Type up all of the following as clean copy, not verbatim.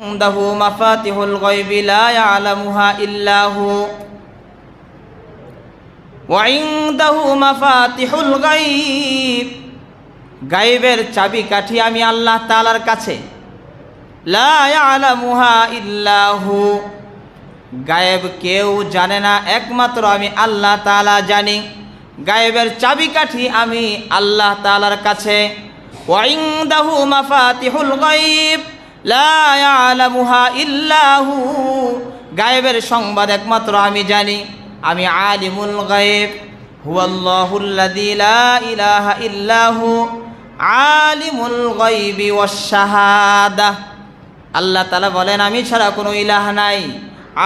ইনদাহু মাফাতিহুল গায়বি লা ইয়ালামুহা ইল্লা হু ওয়া ইনদাহু মাফাতিহুল গায়ব, গায়বের চাবিকাঠি আমি আল্লাহ তাআলার কাছে। লা ইয়ালামুহা ইল্লা হু, গায়েব কেউ জানে না, একমাত্র আমি আল্লাহ তাআলা জানি। গায়েবের চাবিকাঠি আমি আল্লাহ তাআলার কাছে। ওয়া ইনদাহু মাফাতিহুল গায়ব লা ইয়ালামুহা ইল্লা হু, গায়েবের সংবাদ একমাত্র আমি জানি। আমি আলিমুল গায়ব, হুয়াল্লাহুল্লাযী লা ইলাহা ইল্লা হু আলিমুল গায়বি ওয়াশ শাহাদাহ। আল্লাহ তাআলা বলেন আমি ছাড়া কোনো ইলাহ নাই।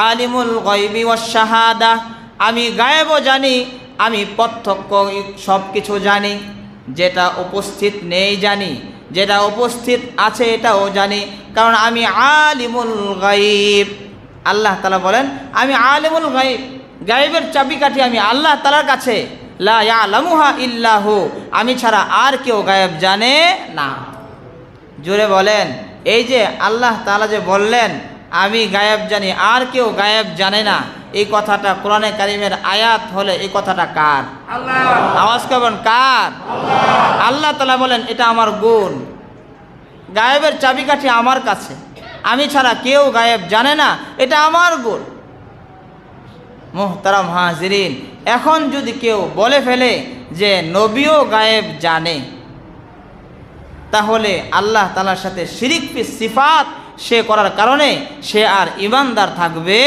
আলিমুল গায়বি ওয়াশ শাহাদাহ, আমি গায়েবও জানি, আমি প্রত্যক্ষ সব কিছু জানি। যেটা উপস্থিত নেই জানি, যেটা উপস্থিত আছে এটাও জানি, কারণ আমি আলিমুল গায়ব। আল্লাহ তাআলা বলেন আমি আলিমুল গায়ব, গায়বের চাবিকাঠি আমি আল্লাহ তাআলার কাছে। লা ইয়ালামুহা ইল্লা হু, আমি ছাড়া আর কেউ গায়েব জানে না। জোরে বলেন, এই যে আল্লাহ তাআলা যে বললেন আমি গায়েব জানি, আর কেউ গায়েব জানে না, এই কথাটা কোরআনে কারিমের আয়াত হলে এই কথাটা কার? আল্লাহ। আওয়াজ করবেন কার? আল্লাহ। আল্লাহ তাআলা বলেন এটা আমার গুণ, গায়েবের চাবিকাঠি আমার কাছে, আমি ছাড়া কেউ গায়েব জানে না, এটা আমার গুণ। মুহতারাম হাজিরিন, এখন যদি কেউ বলে ফেলে যে নবীও গায়েব জানে, তাহলে আল্লাহ তাআলার সাথে শিরিক ফি সিফাত সে করার কারণে সে আর ঈমানদার থাকবে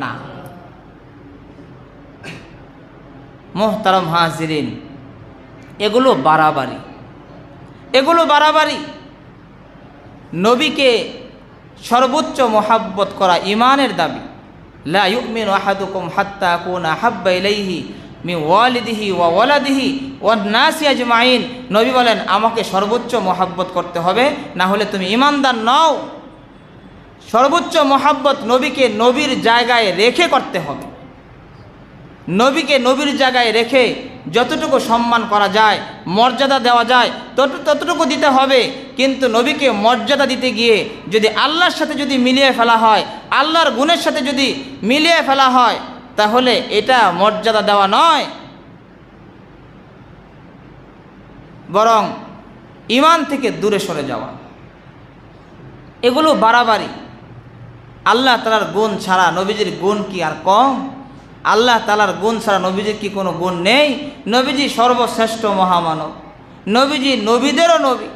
না। মুহতারাম হাজিরিন, এগুলো বাড়াবাড়ি, এগুলো বাড়াবাড়ি। নবীকে সর্বোচ্চ মহাব্বত করা ঈমানের দাবি। লা ইউমিনু আহাদুকুম হাত্তা আকুনা হাব্বা ইলাইহি মিন ওয়ালিদিহি ওয়া ওয়ালাদিহি ওয়ান নাসি আজমাইন। নবী বলেন আমাকে সর্বোচ্চ মহাব্বত করতে হবে, না হলে তুমি ঈমানদার নও। সর্বোচ্চ মহাব্বত নবীকে নবীর জায়গায় রেখে করতে হবে। নবীকে নবীর জায়গায় রেখে যতটুকু সম্মান করা যায়, মর্যাদা দেওয়া যায় ততটুকু দিতে হবে। কিন্তু নবীকে মর্যাদা দিতে গিয়ে যদি আল্লাহর সাথে যদি মিলিয়ে ফেলা হয়, আল্লাহর গুণের সাথে যদি মিলিয়ে ফেলা হয়, তাহলে এটা মর্যাদা দেওয়া নয়, বরং ঈমান থেকে দূরে সরে যাওয়া। এগুলো বাড়াবাড়ি। আল্লাহ তাআলার গুণ ছাড়া নবীজির গুণ কি আর কম? আল্লাহ তাআলার গুণ ছাড়া নবীজির কি কোনো গুণ নেই? নবীজি সর্বশ্রেষ্ঠ মহামানব, নবীজি নবীদেরও নবী,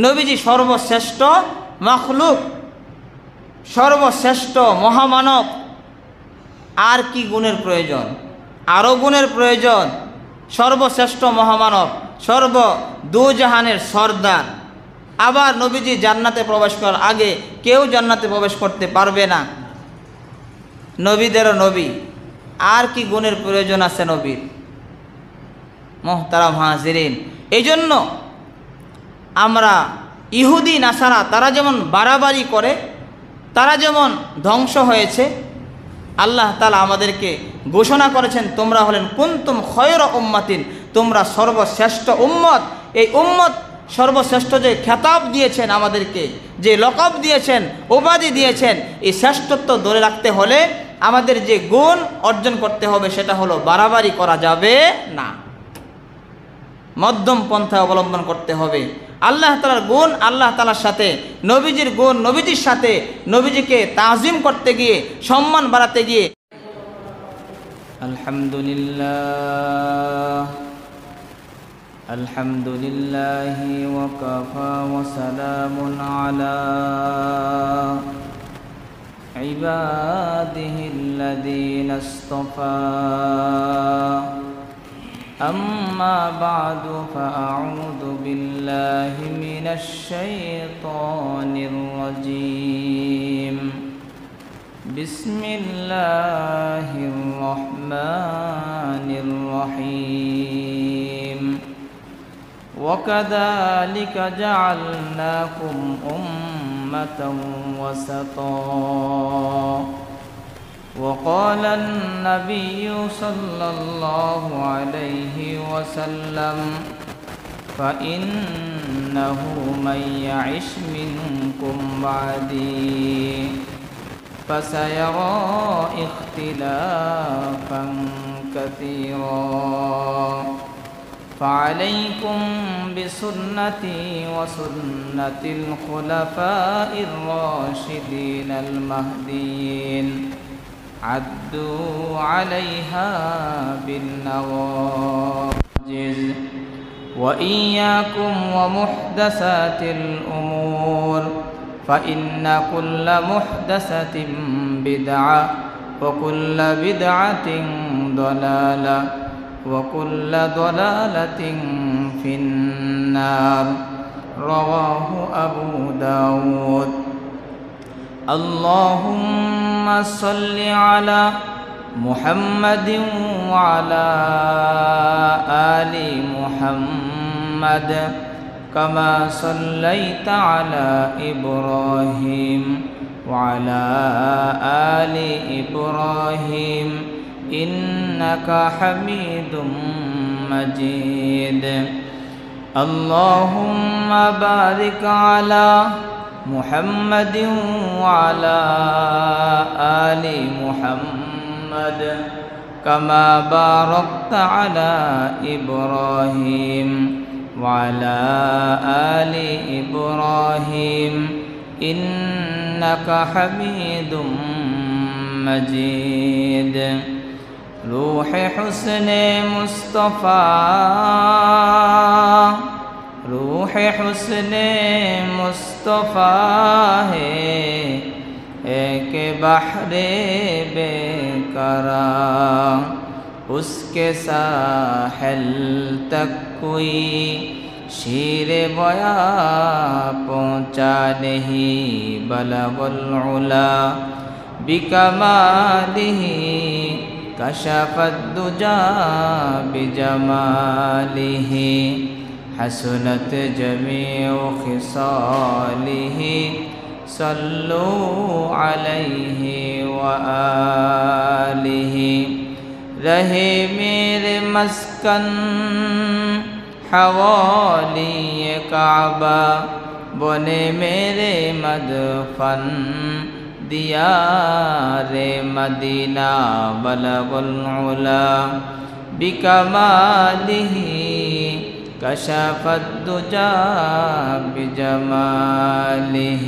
নবীজি সর্বশ্রেষ্ঠ মাখলুক, সর্বশ্রেষ্ঠ মহামানব। আর কি গুণের প্রয়োজন? আরও গুণের প্রয়োজন। সর্বশ্রেষ্ঠ মহামানব, সর্ব দুজাহানের সর্দার। আবার নবীজি জান্নাতে প্রবেশ করার আগে কেউ জান্নাতে প্রবেশ করতে পারবে না, নবীদেরও নবী। আর কি গুণের প্রয়োজন আছে নবীর? মুহতারাম হাজিরিন, এই জন্য আমরা ইহুদি নাসারা তারা যেমন বাড়াবাড়ি করে, তারা যেমন ধ্বংস হয়েছে, আল্লাহ তাআলা আমাদেরকে ঘোষণা করেছেন তোমরা হলেন কুনতুম খায়রা উম্মাতিন, তোমরা সর্বশ্রেষ্ঠ উম্মত। এই উম্মত সর্বশ্রেষ্ঠ যে খেতাব দিয়েছেন আমাদেরকে, যে লকব দিয়েছেন, উপাধি দিয়েছেন, এই শ্রেষ্ঠত্ব ধরে রাখতে হলে আমাদের যে গুণ অর্জন করতে হবে সেটা হলো বাড়াবাড়ি করা যাবে না, মধ্যম পন্থা অবলম্বন করতে হবে। আল্লাহ তাআলার গুণ আল্লাহ তাআলার সাথে, নবীজির গুণ নবীজির সাথে, নবীজিকে তাজিম করতে গিয়ে, সম্মান বাড়াতে গিয়ে। আলহামদুলিল্লাহ আলহামদুলিল্লাহি ওয়া কাফা ওয়া সালামুন আলা ইবাদিহিল্লাযীনা ইসতাফা। أما بعد فأعوذ بالله من الشيطان الرجيم. بسم الله الرحمن الرحيم. وكذلك جعلناكم أمة وسطا. وقال النبي صلى الله عليه وسلم فإنه من يعش منكم بعدي فسيرى اختلافا كثيرا فعليكم بسنتي وسنة الخلفاء الراشدين المهديين عدوا عليها بالنواجذ وإياكم ومحدثات الأمور فإن كل محدثة بدعة وكل بدعة ضلالة وكل ضلالة في النار رواه أبو داود. اللهم صل على محمد وعلى آل محمد كما صليت على إبراهيم وعلى آل إبراهيم إنك حميد مجيد. اللهم بارك على محمد وعلى آل محمد كما باركت على إبراهيم وعلى آل إبراهيم إنك حميد مجيد. روح حسن مصطفى روح حسن مصطفى ہے ایک بحر بیکران اس کے ساحل تک کوئی شیر بیا پہنچا نہیں بلغ العلا بکمالہ کشف الدجا بجمالہ حسنت جميع خصاله صلوا عليه وآله. رہے میرے مسکن حوالی کعبہ بنے میرے مدفن دیار مدینہ بلغ العلا بکمالہ کشف الدجا بجمالہ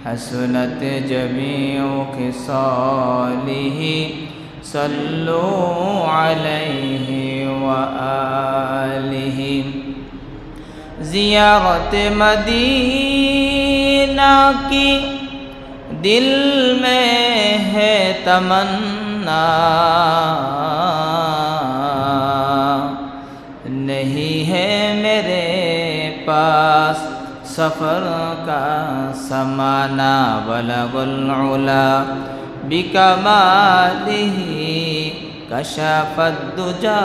حسنت جميع خصاله صلوا عليه وآله. زیارت مدینہ کی دل میں ہے تمنا نہیں ہے میرے پاس سفر کا سمانا بلغ العلا بکمالہ کشف الدجا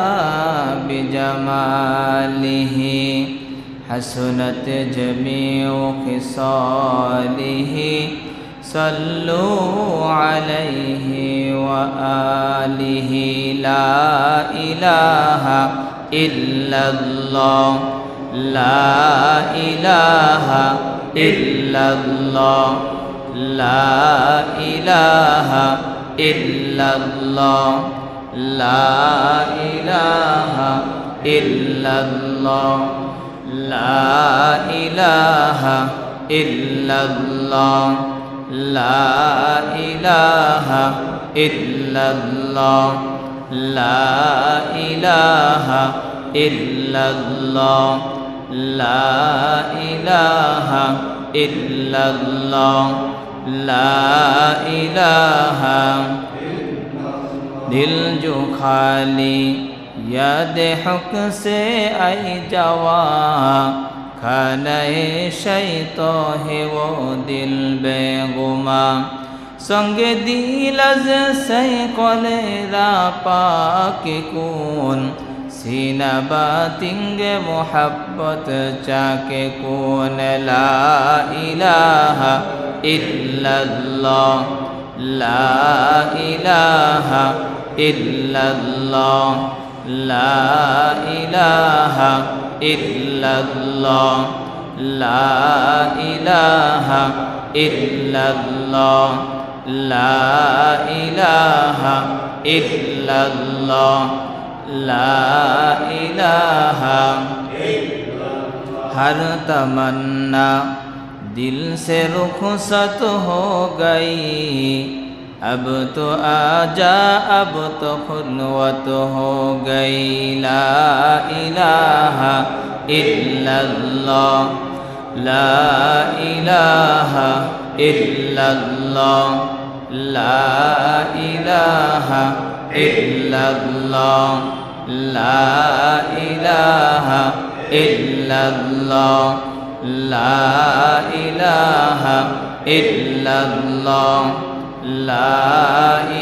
بجمالہ حسنت جميع خصاله صلوا عليه وآله. لا إله إلا الله لا إله إلا الله لا إله إلا الله لا إله إلا الله لا إله إلا الله لا إله إلا الله لا إله إلا الله لا إله إلا الله لا إله. دل جو خالی یاد حق سے ای جوان کھانے شیطو ہے وہ دل بے گمان سنگ دیل از سیقل را پاک کون سینہ باتنگ محبت چاکے کون. لا الہ الا اللہ لا الہ الا اللہ لا الہ الا اللہ لا الہ الا اللہ লা ইলাহা ইল্লাল্লাহ লা ইলাহা हर तमन्ना दिल से रुखसत हो गई अब तो आजा अब तो खुलवत हो गई ला इलाहा इल्लल्लाह ला इलाहा इल्लल्लाह ला इलाहा इल्लल्लाह ला इलाहा इल्लल्लाह ला इलाहा इल्लल्लाह ला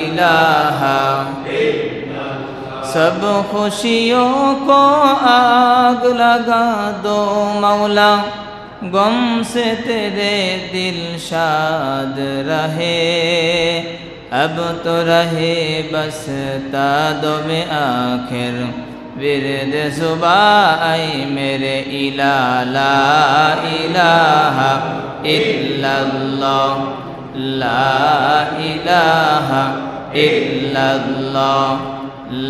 इलाहा सब खुशियों को आग लगा दो मौला गम से तेरे दिल शाद रहे अब तो रहे बस तादो में आखिर विरद सुबाई मेरे इला ला इलाहा इल्लल्लाह ला इलाहा इल्लल्लाह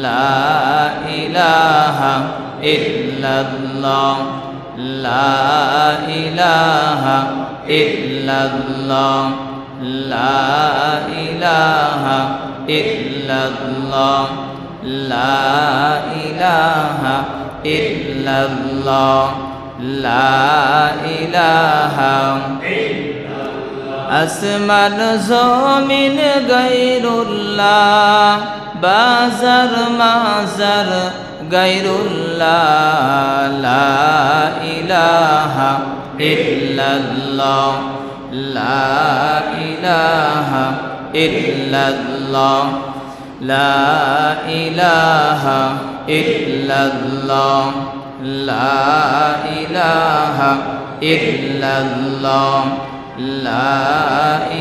ला इलाहा इल्लल्लाह ला इलाहा इल्लल्लाह ला इलाहा इल्लल्लाह ला इलाहा इल्लल्लाह ला इलाहा আসমান জমিন গায়রুল্লাহ বাজার মাজার গায়রুল্লাহ লা ইলাহা ইল্লাল্লাহ লা ইলাহা ইল্লাল্লাহ লা ইলাহা ইল্লাল্লাহ লা ইলাহা ইল্লাল্লাহ লা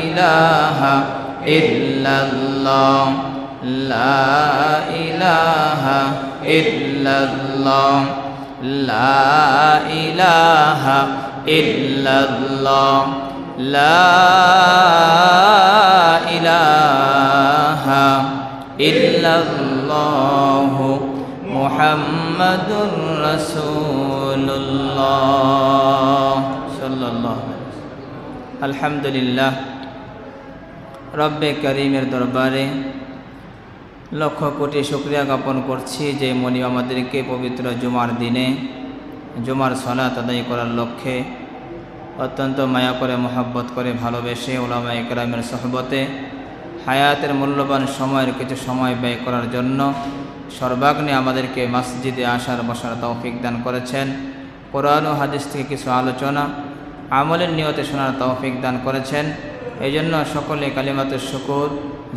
ইলাহা ইল্লাল্লাহ লা ইলাহা ইল্লাল্লাহ লা ইলাহা ইল্লাল্লাহ লা ইলাহা ইল্লাল্লাহ মুহাম্মাদুর রাসূলুল্লাহ সাল্লাল্লাহু আলহামদুলিল্লাহ রব্বে করিমের দরবারে লক্ষ কোটি শুকরিয়া জ্ঞাপন করছি যে মনি আমাদেরকে পবিত্র জুমার দিনে জুমার সালাত আদায় করার লক্ষ্যে অত্যন্ত মায়া করে মহব্বত করে ভালোবেসে উলামা ইকরামের সোহবতে হায়াতের মূল্যবান সময়ের কিছু সময় ব্যয় করার জন্য সর্বাগ্নে আমাদেরকে মসজিদে আসার বসার তৌফিক দান করেছেন। কোরআন ও হাদিস থেকে কিছু আলোচনা আমলের নিয়তে শোনার তৌফিক দান করেছেন। এই জন্য সকলে কালিমাতুশ শুকুর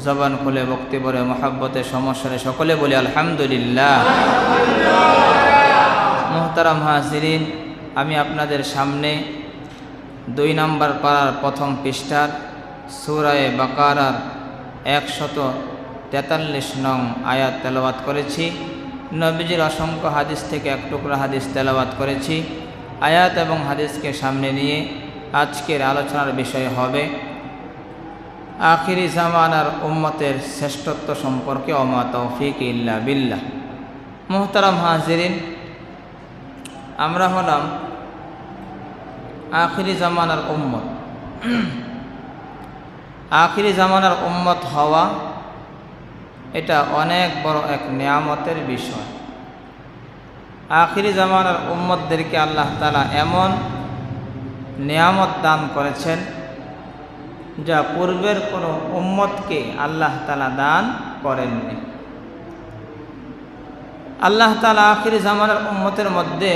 জবান খুলে বক্তি বলে মহাব্বতে সমস্যারে সকলে বলি আলহামদুলিল্লাহ। মুহতারাম হাজিরিন, আমি আপনাদের সামনে 2 নম্বর পারার প্রথম পৃষ্ঠার সূরা বাকারার 143 নং আয়াত তেলাওয়াত করেছি। নবীজির অসংখ্য হাদিস থেকে এক টুকরা হাদিস তেলাওয়াত করেছি। আয়াত এবং হাদিসকে সামনে নিয়ে আজকের আলোচনার বিষয় হবে আখিরি জামানার উম্মতের শ্রেষ্ঠত্ব সম্পর্কে ওমা তৌফিক ইল্লা বিল্লাহ। মুহতারাম হাজিরিন, আমরা হলাম আখিরি জামানার উম্মত। আখিরি জামানার উম্মত হওয়া এটা অনেক বড় এক নিয়ামতের বিষয়। আখিরি জামানার উম্মতদেরকে আল্লাহ তাআলা এমন নিয়ামত দান করেছেন যা পূর্বের কোনো উম্মতকে আল্লাহ তাআলা দান করেননি। আল্লাহ তাআলা আখিরি জামানার উম্মতের মধ্যে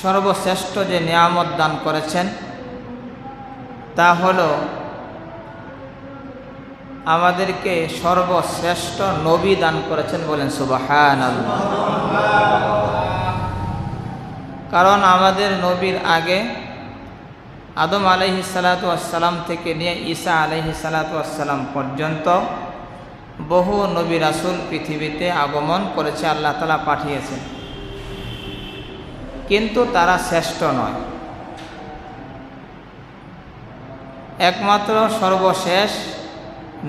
সর্বশ্রেষ্ঠ যে নিয়ামত দান করেছেন তা হলো আমাদেরকে সর্বশ্রেষ্ঠ নবী দান করেছেন। বলেন সুবহানাল্লাহ। কারণ আমাদের নবীর আগে আদম আলাইহিস সালাতু ওয়াস সালাম থেকে নিয়ে ঈসা আলাইহিস সালাতু ওয়াস সালাম পর্যন্ত বহু নবী রাসূল পৃথিবীতে আগমন করেছে, আল্লাহ তাআলা পাঠিয়েছেন, কিন্তু তারা শ্রেষ্ঠ নয়। একমাত্র সর্বশেষ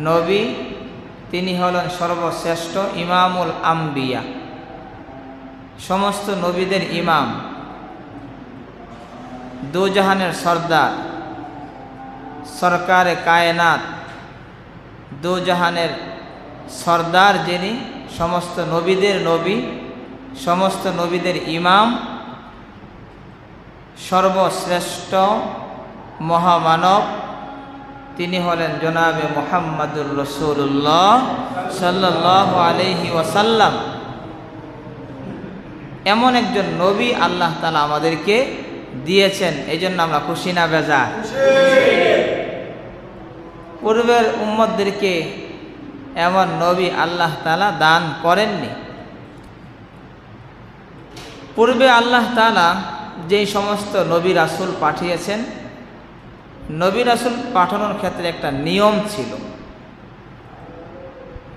নবী, তিনি হলেন সর্বশ্রেষ্ঠ ইমামুল আম্বিয়া, সমস্ত নবীদের ইমাম, দুজাহানের সর্দার, সরকারে কায়নাত, দুজাহানের সর্দার যিনি, সমস্ত নবীদের নবী, সমস্ত নবীদের ইমাম, সর্বশ্রেষ্ঠ মহামানব, তিনি হলেন জনাবে মুহাম্মাদুর রাসূলুল্লাহ সাল্লাল্লাহু আলাইহি ওয়াসাল্লাম। এমন একজন নবী আল্লাহ তাআলা আমাদেরকে দিয়েছেন, এই জন্য আমরা খুশি না বেজার? পূর্বের উম্মতদেরকে এমন নবী আল্লাহ তাআলা দান করেননি। পূর্বে আল্লাহ তাআলা যেই সমস্ত নবী রাসূল পাঠিয়েছেন, নবী রাসূল পাঠানোর ক্ষেত্রে একটা নিয়ম ছিল।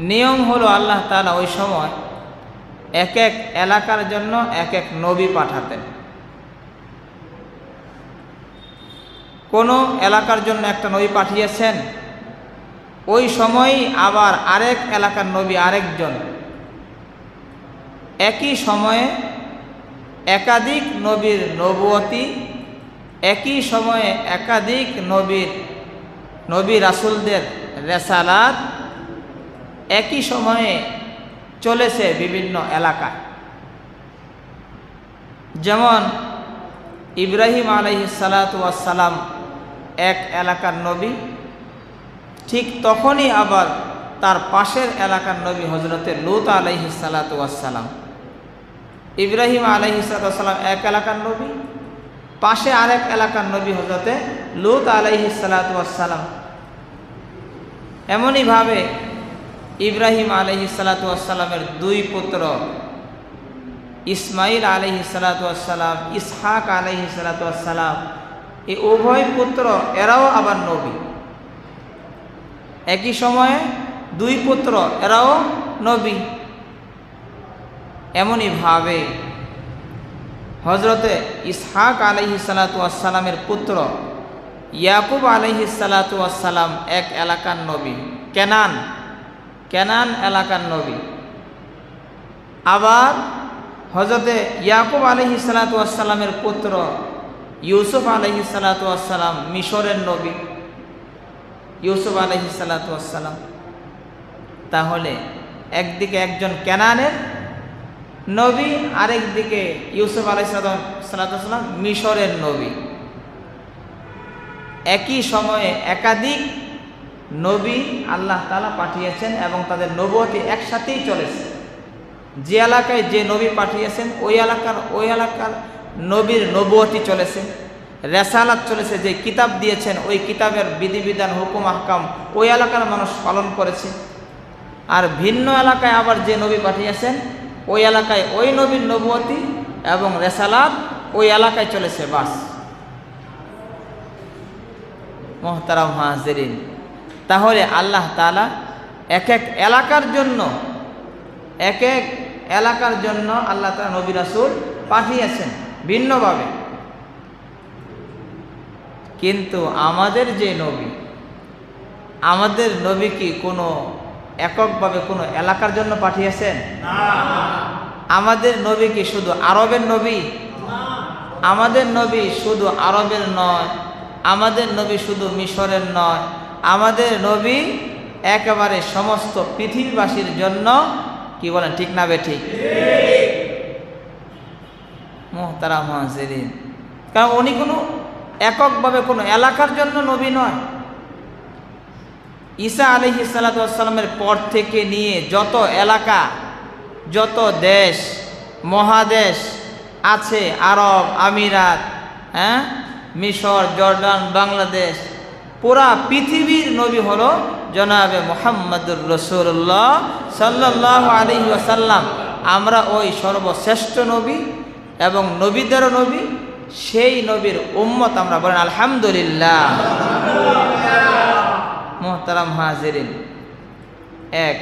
নিয়ম হলো আল্লাহ তাআলা ওই সময় এক এক এলাকার জন্য এক এক নবী পাঠাতেন। কোনো এলাকার জন্য একটা নবী পাঠিয়েছেন, ওই সময়ই আবার আরেক এলাকার নবী আরেকজন, একই সময়ে একাধিক নবীর নবুয়তি, একই সময়ে একাধিক নবী রাসূলদের রেসালাত একই সময়ে চলেছে বিভিন্ন এলাকায়। যেমন ইব্রাহিম আলাইহিস সালাতু ওয়াস সালাম এক এলাকার নবী, ঠিক তখনই আবার তার পাশের এলাকার নবী হযরতে লূত আলাইহিস সালাতু ওয়াস সালাম। ইব্রাহিম আলাইহিস সালাতু ওয়াস সালাম এক এলাকার নবী, পাশে আরেক এলাকার নবী হযরতে লূত আলাইহিস সালাতু ওয়াস সালাম। এমনইভাবে ইব্রাহিম আলাইহিস সালাতু ওয়াস সালামের দুই পুত্র ইসমাইল আলাইহিস সালাতু ওয়াস সালাম, ইসহাক আলাইহিস সালাতু ওয়াস সালাম, এই উভয় পুত্র এরাও আবার নবী। একই সময়ে দুই পুত্র এরাও নবী। এমনইভাবে হযরতে ইসহাক আলাইহিস সালাতু ওয়াস সালামের পুত্র ইয়াকুব আলাইহিস সালাতু ওয়াস সালাম এক এলাকার নবী, কেনান এলাকার নবী। আবার হযরতে ইয়াকুব আলাইহিস সালাতু ওয়াস সালামের পুত্র ইউসুফ আলাইহিস সালাতু ওয়াস সালাম মিশরের নবী, ইউসুফ আলাইহিস সালাতু ওয়াস সালাম। তাহলে একদিকে একজন কেনানের নবী, আরেকদিকে ইউসুফ আলাইহিস সালাতু ওয়াস সালাম মিশরের নবী। একই সময়ে একাধিক নবী আল্লাহ তাআলা পাঠিয়েছেন এবং তাদের নবুয়তি একসাথেই চলেছে। যে এলাকায় যে নবী পাঠিয়েছেন ওই এলাকার নবীর নবুয়তি চলেছে, রেসালাত চলেছে। যে কিতাব দিয়েছেন ওই কিতাবের বিধিবিধান, হুকুম, আহকাম ওই এলাকার মানুষ পালন করেছে। আর ভিন্ন এলাকায় আবার যে নবী পাঠিয়েছেন ওই এলাকায় ওই নবীর নবুয়তি এবং রেসালাত ওই এলাকায় চলেছে। বাস। মুহতারাম হাজিরিন, তাহলে আল্লাহ তাআলা এক এক এলাকার জন্য আল্লাহ তাআলা নবী রাসূল পাঠিয়েছেন ভিন্নভাবে। কিন্তু আমাদের যে নবী, আমাদের নবী কি কোনো এককভাবে কোনো এলাকার জন্য পাঠিয়েছেন? আমাদের নবী কি শুধু আরবের নবী? আমাদের নবী শুধু আরবের নয়, আমাদের নবী শুধু মিশরের নয়, আমাদের নবী একেবারে সমস্ত পৃথিবীবাসীর জন্য। কি বলেন, ঠিক না বেঠিক? মুহতারাম হাজিরিন, কারণ উনি কোনো এককভাবে কোনো এলাকার জন্য নবী নয়। ঈসা আলাইহিস সালাতু ওয়াস সালামের পর থেকে নিয়ে যত এলাকা, যত দেশ মহাদেশ আছে, আরব আমিরাত, মিশর, জর্ডান, বাংলাদেশ, পুরা পৃথিবীর নবী হলো জনাবে মুহাম্মাদুর রাসূলুল্লাহ সাল্লাল্লাহু আলাইহি ওয়াসাল্লাম। আমরা ওই সর্বশ্রেষ্ঠ নবী এবং নবীদেরও নবী, সেই নবীর উম্মত আমরা। বলেন আলহামদুলিল্লাহ। মুহতারাম হাজিরিন, এক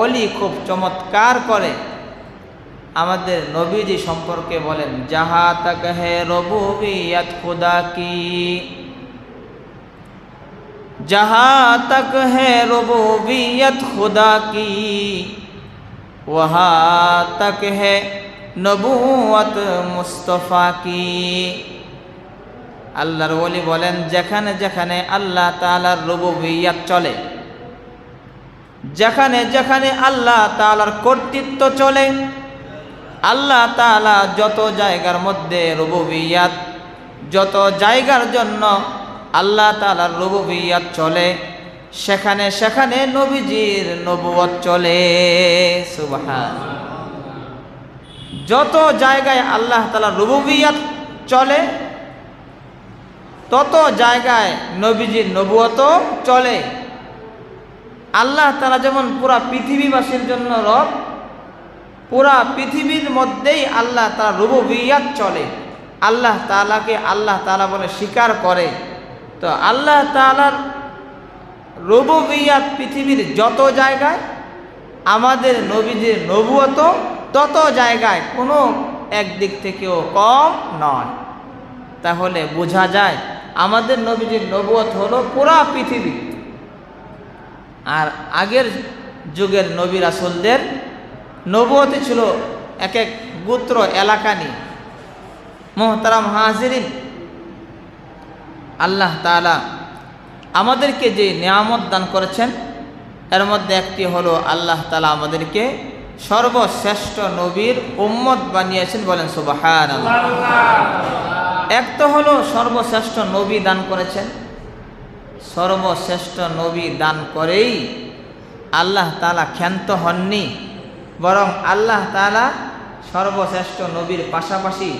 ওলি খুব চমৎকার করে আমাদের নবীজি সম্পর্কে বলেন, জাহা তক হে রবুবিয়ত খুদা কি, जहाँ तक है रुबूबियत खुदा की वहाँ तक है नबूवत मुस्तफ़ा की। আল্লাহর ওলি বলেন, যেখানে যেখানে আল্লাহ তাআলার রুবুবিয়ত চলে, যেখানে যেখানে আল্লাহ তাআলার কর্তৃত্ব চলে, আল্লাহ তাআলা যত জায়গার মধ্যে রুবুবিয়ত, যত জায়গার জন্য আল্লাহ তাআলার রুবুবিয়ত চলে, সেখানে সেখানে নবীজির নবুয়ত চলে। সুবহানাল্লাহ। যত জায়গায় আল্লাহ তাআলার রুবুবিয়ত চলে, তত জায়গায় নবীজির নবুয়তও চলে। আল্লাহ তাআলা যেমন পুরা পৃথিবীবাসীর জন্য রব, পুরা পৃথিবীর মধ্যেই আল্লাহ তাআলার রুবুবিয়ত চলে। আল্লাহ তাআলাকে আল্লাহ তাআলা বলে স্বীকার করে, তো আল্লাহ তাআলার রুবুবিয়ত পৃথিবীর যত জায়গায়, আমাদের নবীজির নবুয়তও তত জায়গায়, কোনো একদিক থেকেও কম নয়। তাহলে বোঝা যায় আমাদের নবীজির নবুয়ত হলো পুরা পৃথিবী। আর আগের যুগের নবী রাসূলদের নবুয়ত ছিল এক এক গোত্র এলাকা নিয়ে। মুহতারাম হাজিরিন, আল্লাহ তাআলা আমাদেরকে যে নিয়ামত দান করেছেন, এর মধ্যে একটি হলো আল্লাহ তাআলা আমাদেরকে সর্বশ্রেষ্ঠ নবীর উম্মত বানিয়েছেন। বলেন সুবহানাল্লাহ। এক তো হলো সর্বশ্রেষ্ঠ নবী দান করেছেন, সর্বশ্রেষ্ঠ নবী দান করেই আল্লাহ তাআলা ক্ষান্ত হননি, বরং আল্লাহ তাআলা সর্বশ্রেষ্ঠ নবীর পাশাপাশি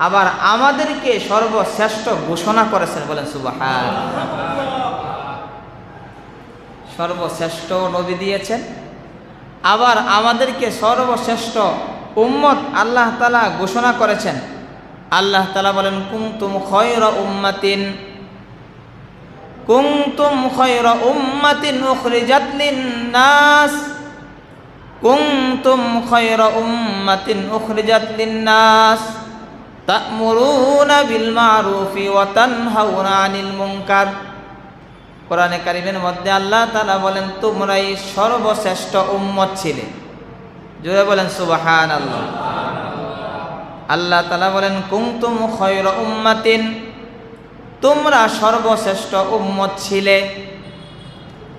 আবার আমাদেরকে সর্বশ্রেষ্ঠ ঘোষণা করেছেন। বলেন সুবহানাল্লাহ। সর্বশ্রেষ্ঠ নবী দিয়েছেন, আবার আমাদেরকে সর্বশ্রেষ্ঠ উম্মত আল্লাহ তাআলা ঘোষণা করেছেন। আল্লাহ তাআলা বলেন, কুনতুম খায়রা উম্মাতিন, কুনতুম খায়রা উম্মাতিন উখরিজাত লিন-নাস, কুনতুম খায়রা উম্মাতিন উখরিজাত লিন-নাস তা'মুরুনা বিল মা'রুফি ওয়া তানহাউনা আনিল মুনকার। কোরআনে কারীমের মধ্যে আল্লাহ তাআলা বলেন, তোমরাই সর্বশ্রেষ্ঠ উম্মত ছিলে। জোরে বলেন সুবহানাল্লাহ। আল্লাহ তাআলা বলেন, কুনতুম খায়রা উম্মাতিন, তোমরা সর্বশ্রেষ্ঠ উম্মত ছিলে।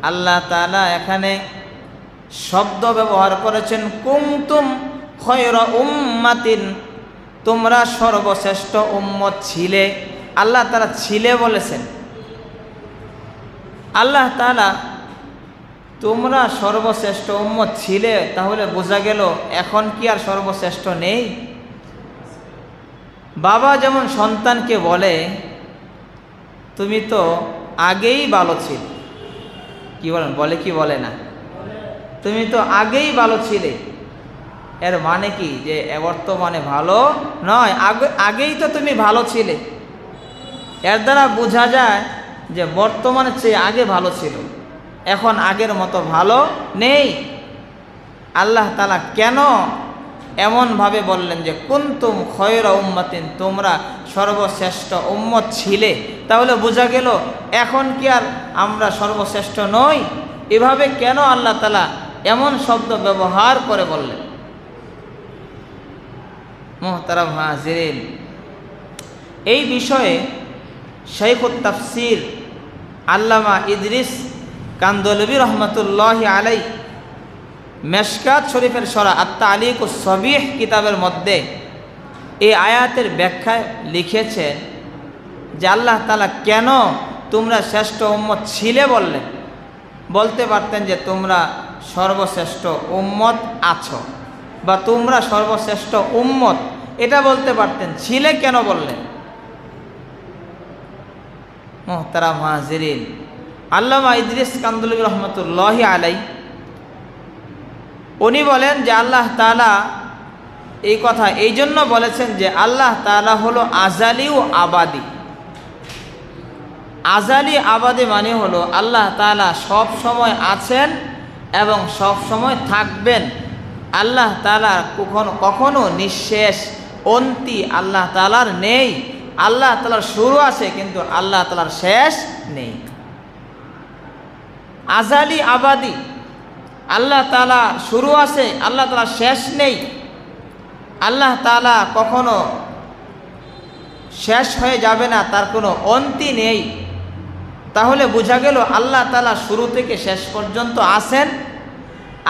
আল্লাহ তাআলা এখানে শব্দ ব্যবহার করেছেন কুনতুম খায়রা উম্মাতিন, তোমরা সর্বশ্রেষ্ঠ উম্মত ছিলে। আল্লাহ তাআলা ছিলে বলেছেন। আল্লাহ তাআলা তোমরা সর্বশ্রেষ্ঠ উম্মত ছিলে, তাহলে বোঝা গেল এখন কি আর সর্বশ্রেষ্ঠ নেই? বাবা যেমন সন্তানকে বলে, তুমি তো আগেই ভালো ছিলে। কি বলেন, বলে কি বলে না? তুমি তো আগেই ভালো ছিলে। এর মানে কি যে বর্তমানে ভালো নয়, আগেই তো তুমি ভালো ছিলে। এর দ্বারা বোঝা যায় যে বর্তমানে চেয়ে আগে ভালো ছিল, এখন আগের মতো ভালো নেই। আল্লাহ তাআলা কেন এমনভাবে বললেন যে কুনতুম খায়রা উম্মাতিন, তোমরা সর্বশ্রেষ্ঠ উম্মত ছিলে? তাহলে বোঝা গেল এখন কি আর আমরা সর্বশ্রেষ্ঠ নই? এভাবে কেন আল্লাহ তাআলা এমন শব্দ ব্যবহার করে বললেন? মুহতারাম হাজিরিন, এই বিষয়ে শাইখুত তাফসীর আল্লামা ইদ্রিস কান্দলবী রহমতুল্লাহি আলাইহি মেশকাত শরীফের সরা আত-তালিকুস সবিহ কিতাবের মধ্যে এই আয়াতের ব্যাখ্যায় লিখেছেন যে আল্লাহ তাআলা কেন তোমরা শ্রেষ্ঠ উম্মত ছিলে বললেন। বলতে পারতেন যে তোমরা সর্বশ্রেষ্ঠ উম্মত আছো, বা তোমরা সর্বশ্রেষ্ঠ উম্মত, এটা বলতে পারতেন। ছিলে কেন বললেন? মুহতারাম হাজিরিন, আল্লামা ইদ্রিস কান্দলবী রহমতুল্লাহি আলাইহি উনি বলেন যে আল্লাহ তাআলা এই কথা এই জন্য বলেছেন যে আল্লাহ তাআলা হলো আজালি ও আবাদি। আজালি আবাদি মানে হলো আল্লাহ তাআলা সব সময় আছেন এবং সব সময় থাকবেন। আল্লাহ তাআলা কখনো নিঃশেষ অন্তি আল্লাহ তাআলার নেই। আল্লাহ তাআলার শুরু আছে কিন্তু আল্লাহ তাআলার শেষ নেই। আজালি আবাদি, আল্লাহ তাআলা শুরু আছে, আল্লাহ তাআলা শেষ নেই, আল্লাহ তাআলা কখনো শেষ হয়ে যাবে না, তার কোনো অন্তি নেই। তাহলে বোঝা গেল আল্লাহ তাআলা শুরু থেকে শেষ পর্যন্ত আছেন।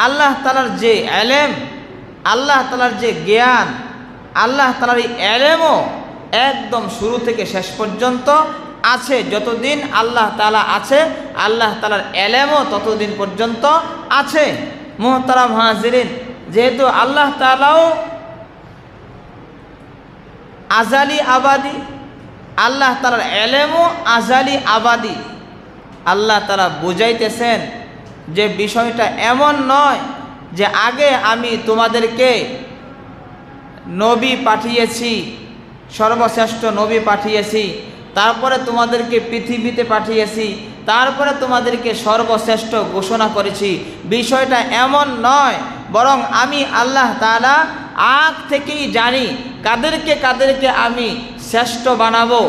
আল্লাহ তাআলার যে এলেম, আল্লাহ তাআলার যে জ্ঞান, আল্লাহ তাআলার এই এলেমও একদম শুরু থেকে শেষ পর্যন্ত আছে। যতদিন আল্লাহ তাআলা আছে, আল্লাহ তাআলার এলেমও ততদিন পর্যন্ত আছে। মুহতারাম হাজিরিন, যেহেতু আল্লাহ তাআলাও আজালি আবাদি, আল্লাহ তাআলার এলেমও আজালি আবাদি, আল্লাহ তাআলা বুঝাইতেছেন যে বিষয়টা এমন নয় যে আগে আমি তোমাদেরকে নবী পাঠিয়েছি, সর্বশ্রেষ্ঠ নবী পাঠিয়েছি, তারপরে তোমাদেরকে পৃথিবীতে পাঠিয়েছি, তারপরে তোমাদেরকে সর্বশ্রেষ্ঠ ঘোষণা করেছি। বিষয়টা এমন নয়, বরং আমি আল্লাহ তাআলা আগ থেকেই জানি কাদেরকে কাদেরকে আমি শ্রেষ্ঠ বানাবো,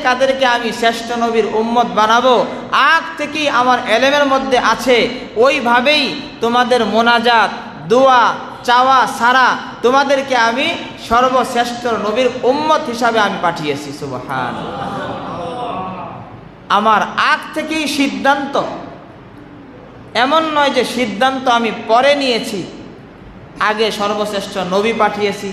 কাদেরকে আমি শ্রেষ্ঠ নবীর উম্মত বানাবো। আগ থেকেই আমার এলেমের মধ্যে আছে। ওইভাবেই তোমাদের মোনাজাত, দোয়া, চাওয়া সারা তোমাদেরকে আমি সর্বশ্রেষ্ঠ নবীর উম্মত হিসাবে আমি পাঠিয়েছি। সুবহানাল্লাহ। আমার আগ থেকেই সিদ্ধান্ত, এমন নয় যে সিদ্ধান্ত আমি পরে নিয়েছি। আগে সর্বশ্রেষ্ঠ নবী পাঠিয়েছি,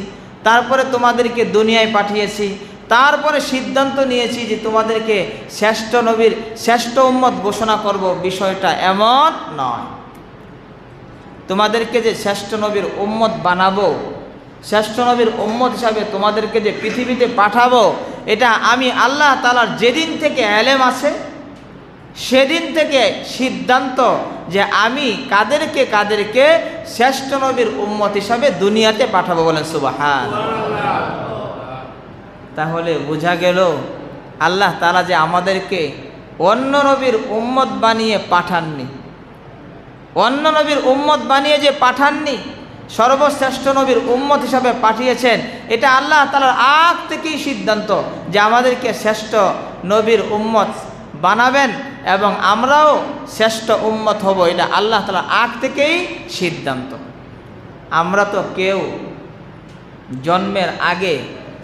তারপরে তোমাদেরকে দুনিয়ায় পাঠিয়েছি, তারপরে সিদ্ধান্ত নিয়েছি যে তোমাদেরকে শ্রেষ্ঠ নবীর শ্রেষ্ঠ উম্মত ঘোষণা করব। বিষয়টা এমন নয়। তোমাদেরকে যে শ্রেষ্ঠ নবীর উম্মত বানাবো, শ্রেষ্ঠ নবীর উম্মত হিসাবে তোমাদেরকে যে পৃথিবীতে পাঠাবো, এটা আমি আল্লাহ তাআলার যেদিন থেকে এলেম আছে সেদিন থেকে সিদ্ধান্ত যে আমি কাদেরকে শ্রেষ্ঠ নবীর উম্মত হিসাবে দুনিয়াতে পাঠাবো। বলেন সুবহানাল্লাহ। তাহলে বোঝা গেল আল্লাহ তাআলা যে আমাদেরকে অন্য নবীর উম্মত বানিয়ে পাঠাননি, অন্য নবীর উম্মত বানিয়ে যে পাঠাননি, সর্বশ্রেষ্ঠ নবীর উম্মত হিসাবে পাঠিয়েছেন। এটা আল্লাহ তাআলার আগ থেকেই সিদ্ধান্ত যে আমাদেরকে শ্রেষ্ঠ নবীর উম্মত বানাবেন এবং আমরাও শ্রেষ্ঠ উম্মত হব। এটা আল্লাহ তাআলার আগ থেকেই সিদ্ধান্ত। আমরা তো কেউ জন্মের আগে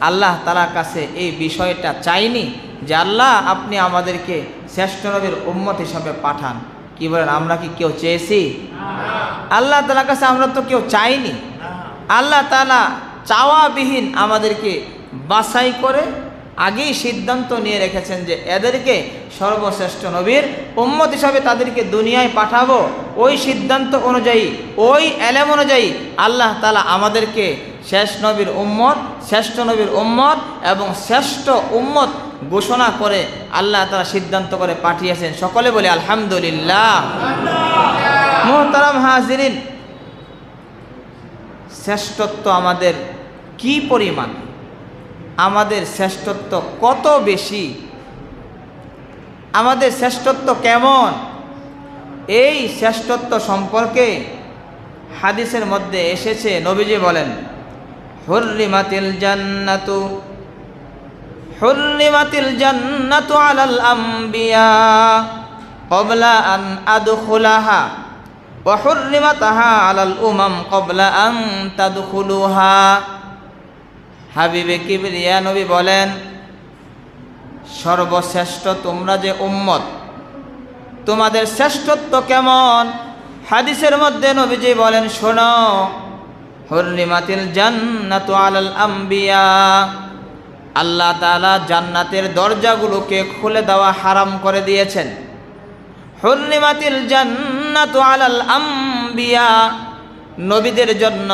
আল্লাহ তাআলার কাছে এই বিষয়টা চাইনি যে আল্লাহ আপনি আমাদেরকে শ্রেষ্ঠ নবীর উম্মত হিসাবে পাঠান। কি বলেন, আমরা কি কেউ চেয়েছি? আল্লাহ তাআলার কাছে আমরা তো কেউ চাইনি। আল্লাহ তাআলা চাওয়াবিহীন আমাদেরকে বাছাই করে আগেই সিদ্ধান্ত নিয়ে রেখেছেন যে এদেরকে সর্বশ্রেষ্ঠ নবীর উম্মত হিসাবে তাদেরকে দুনিয়ায় পাঠাবো। ওই সিদ্ধান্ত অনুযায়ী, ওই এলেম অনুযায়ী আল্লাহ তাআলা আমাদেরকে শেষ নবীর উম্মত, শ্রেষ্ঠ নবীর উম্মত এবং শ্রেষ্ঠ উম্মত ঘোষণা করে আল্লাহ তাআলা সিদ্ধান্ত করে পাঠিয়েছেন। সকলে বলে আলহামদুলিল্লাহ। মুহতারাম হাজিরিন, শ্রেষ্ঠত্ব আমাদের কি পরিমাণ, আমাদের শ্রেষ্ঠত্ব কত বেশি, আমাদের শ্রেষ্ঠত্ব কেমন, এই শ্রেষ্ঠত্ব সম্পর্কে হাদিসের মধ্যে এসেছে। নবীজি বলেন, হুররিমাতিল জান্নাতু, হুররিমাতিল জান্নাতু আলাল আমবিয়া ক্বাবলা আন আদখুলাহা ওয়া হুররিমাতাহা আলাল উমাম ক্বাবলা আন তাদখুলুহা। হাবিবে কিবরিয়া নবী বলেন, সর্বশ্রেষ্ঠ তোমরা যে উম্মত, তোমাদের শ্রেষ্ঠত্ব কেমন? হাদিসের মধ্যে নবীজি বলেন, শোনো, হুররিমাতিল জান্নাতু আলাল আমবিয়া, আল্লাহ তাআলা জান্নাতের দরজাগুলোকে খুলে দেওয়া হারাম করে দিয়েছেন। হুররিমাতিল জান্নাতু আলাল আমবিয়া, নবীদের জন্য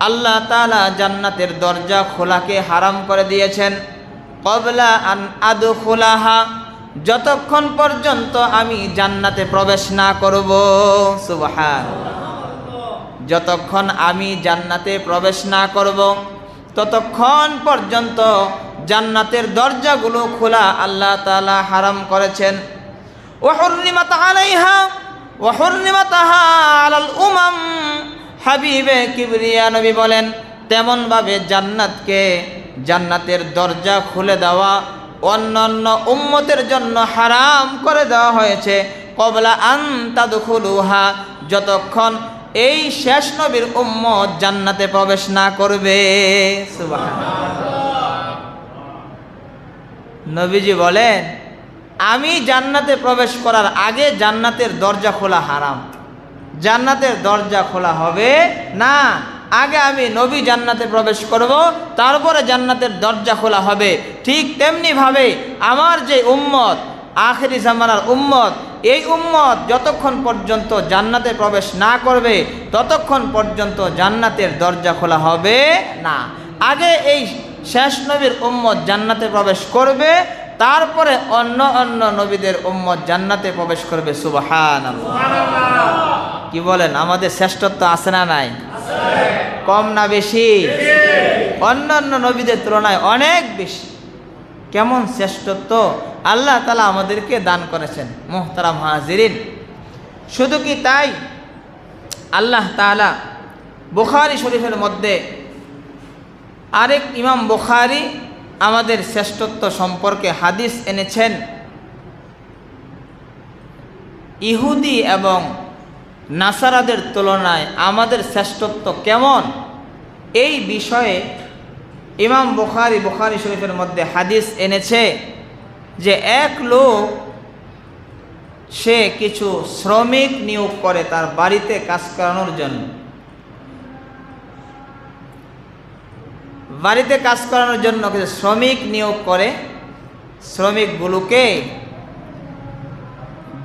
আল্লাহ তাআলা জান্নাতের দরজা খোলাকে হারাম করে দিয়েছেন। ক্বাবলা আন আদখুলাহা, যতক্ষণ পর্যন্ত আমি জান্নাতে প্রবেশ না করব। সুবহানাল্লাহ। যতক্ষণ আমি জান্নাতে প্রবেশ না করব ততক্ষণ পর্যন্ত জান্নাতের দরজাগুলো খোলা আল্লাহ তাআলা হারাম করেছেন। ওয়া হুররিমাত আলাইহা ওয়া হুররিমাতাহা আলাল উমাম, হাবিবে কিবরিয়া নবী বলেন, তেমনভাবে জান্নাতকে, জান্নাতের দরজা খুলে দেওয়া অন্যান্য উম্মতের জন্য হারাম করে দেওয়া হয়েছে। ক্বাবলা আন তাদখুলুহা, যতক্ষণ এই শেষ নবীর উম্মত জান্নাতে প্রবেশ না করবে। সুবহানাল্লাহ। নবীজি বলেন, আমি জান্নাতে প্রবেশ করার আগে জান্নাতের দরজা খোলা হারাম, জান্নাতের দরজা খোলা হবে না। আগে আমি নবী জান্নাতে প্রবেশ করব, তারপরে জান্নাতের দরজা খোলা হবে। ঠিক তেমনি ভাবে আমার যে উম্মত, আখিরি জামানার উম্মত, এই উম্মত যতক্ষণ পর্যন্ত জান্নাতে প্রবেশ না করবে ততক্ষণ পর্যন্ত জান্নাতের দরজা খোলা হবে না। আগে এই শেষ নবীর উম্মত জান্নাতে প্রবেশ করবে, তারপরে অন্য অন্য নবীদের উম্মত জান্নাতে প্রবেশ করবে। সুবহানাল্লাহ। কি বলেন, আমাদের শ্রেষ্ঠত্ব আছে না নাই? কম না বেশি? অন্যান্য নবীদের তুলনায় অনেক বেশি। কেমন শ্রেষ্ঠত্ব আল্লাহ তাআলা আমাদেরকে দান করেছেন মুহতারাম হাজিরিন। শুধু কি তাই, আল্লাহ তাআলা বুখারী শরীফের মধ্যে আরেক ইমাম বুখারী আমাদের শ্রেষ্ঠত্ব সম্পর্কে হাদিস এনেছেন। ইহুদি এবং নাসারাদের তুলনায় আমাদের শ্রেষ্ঠত্ব কেমন, এই বিষয়ে ইমাম বুখারী শরীফের মধ্যে হাদিস এনেছে যে এক লোক সে কিছু শ্রমিক নিয়োগ করে তার বাড়িতে কাজ করানোর জন্য। বাড়িতে কাজ করানোর জন্য কিছু শ্রমিক নিয়োগ করে, শ্রমিকগুলোকে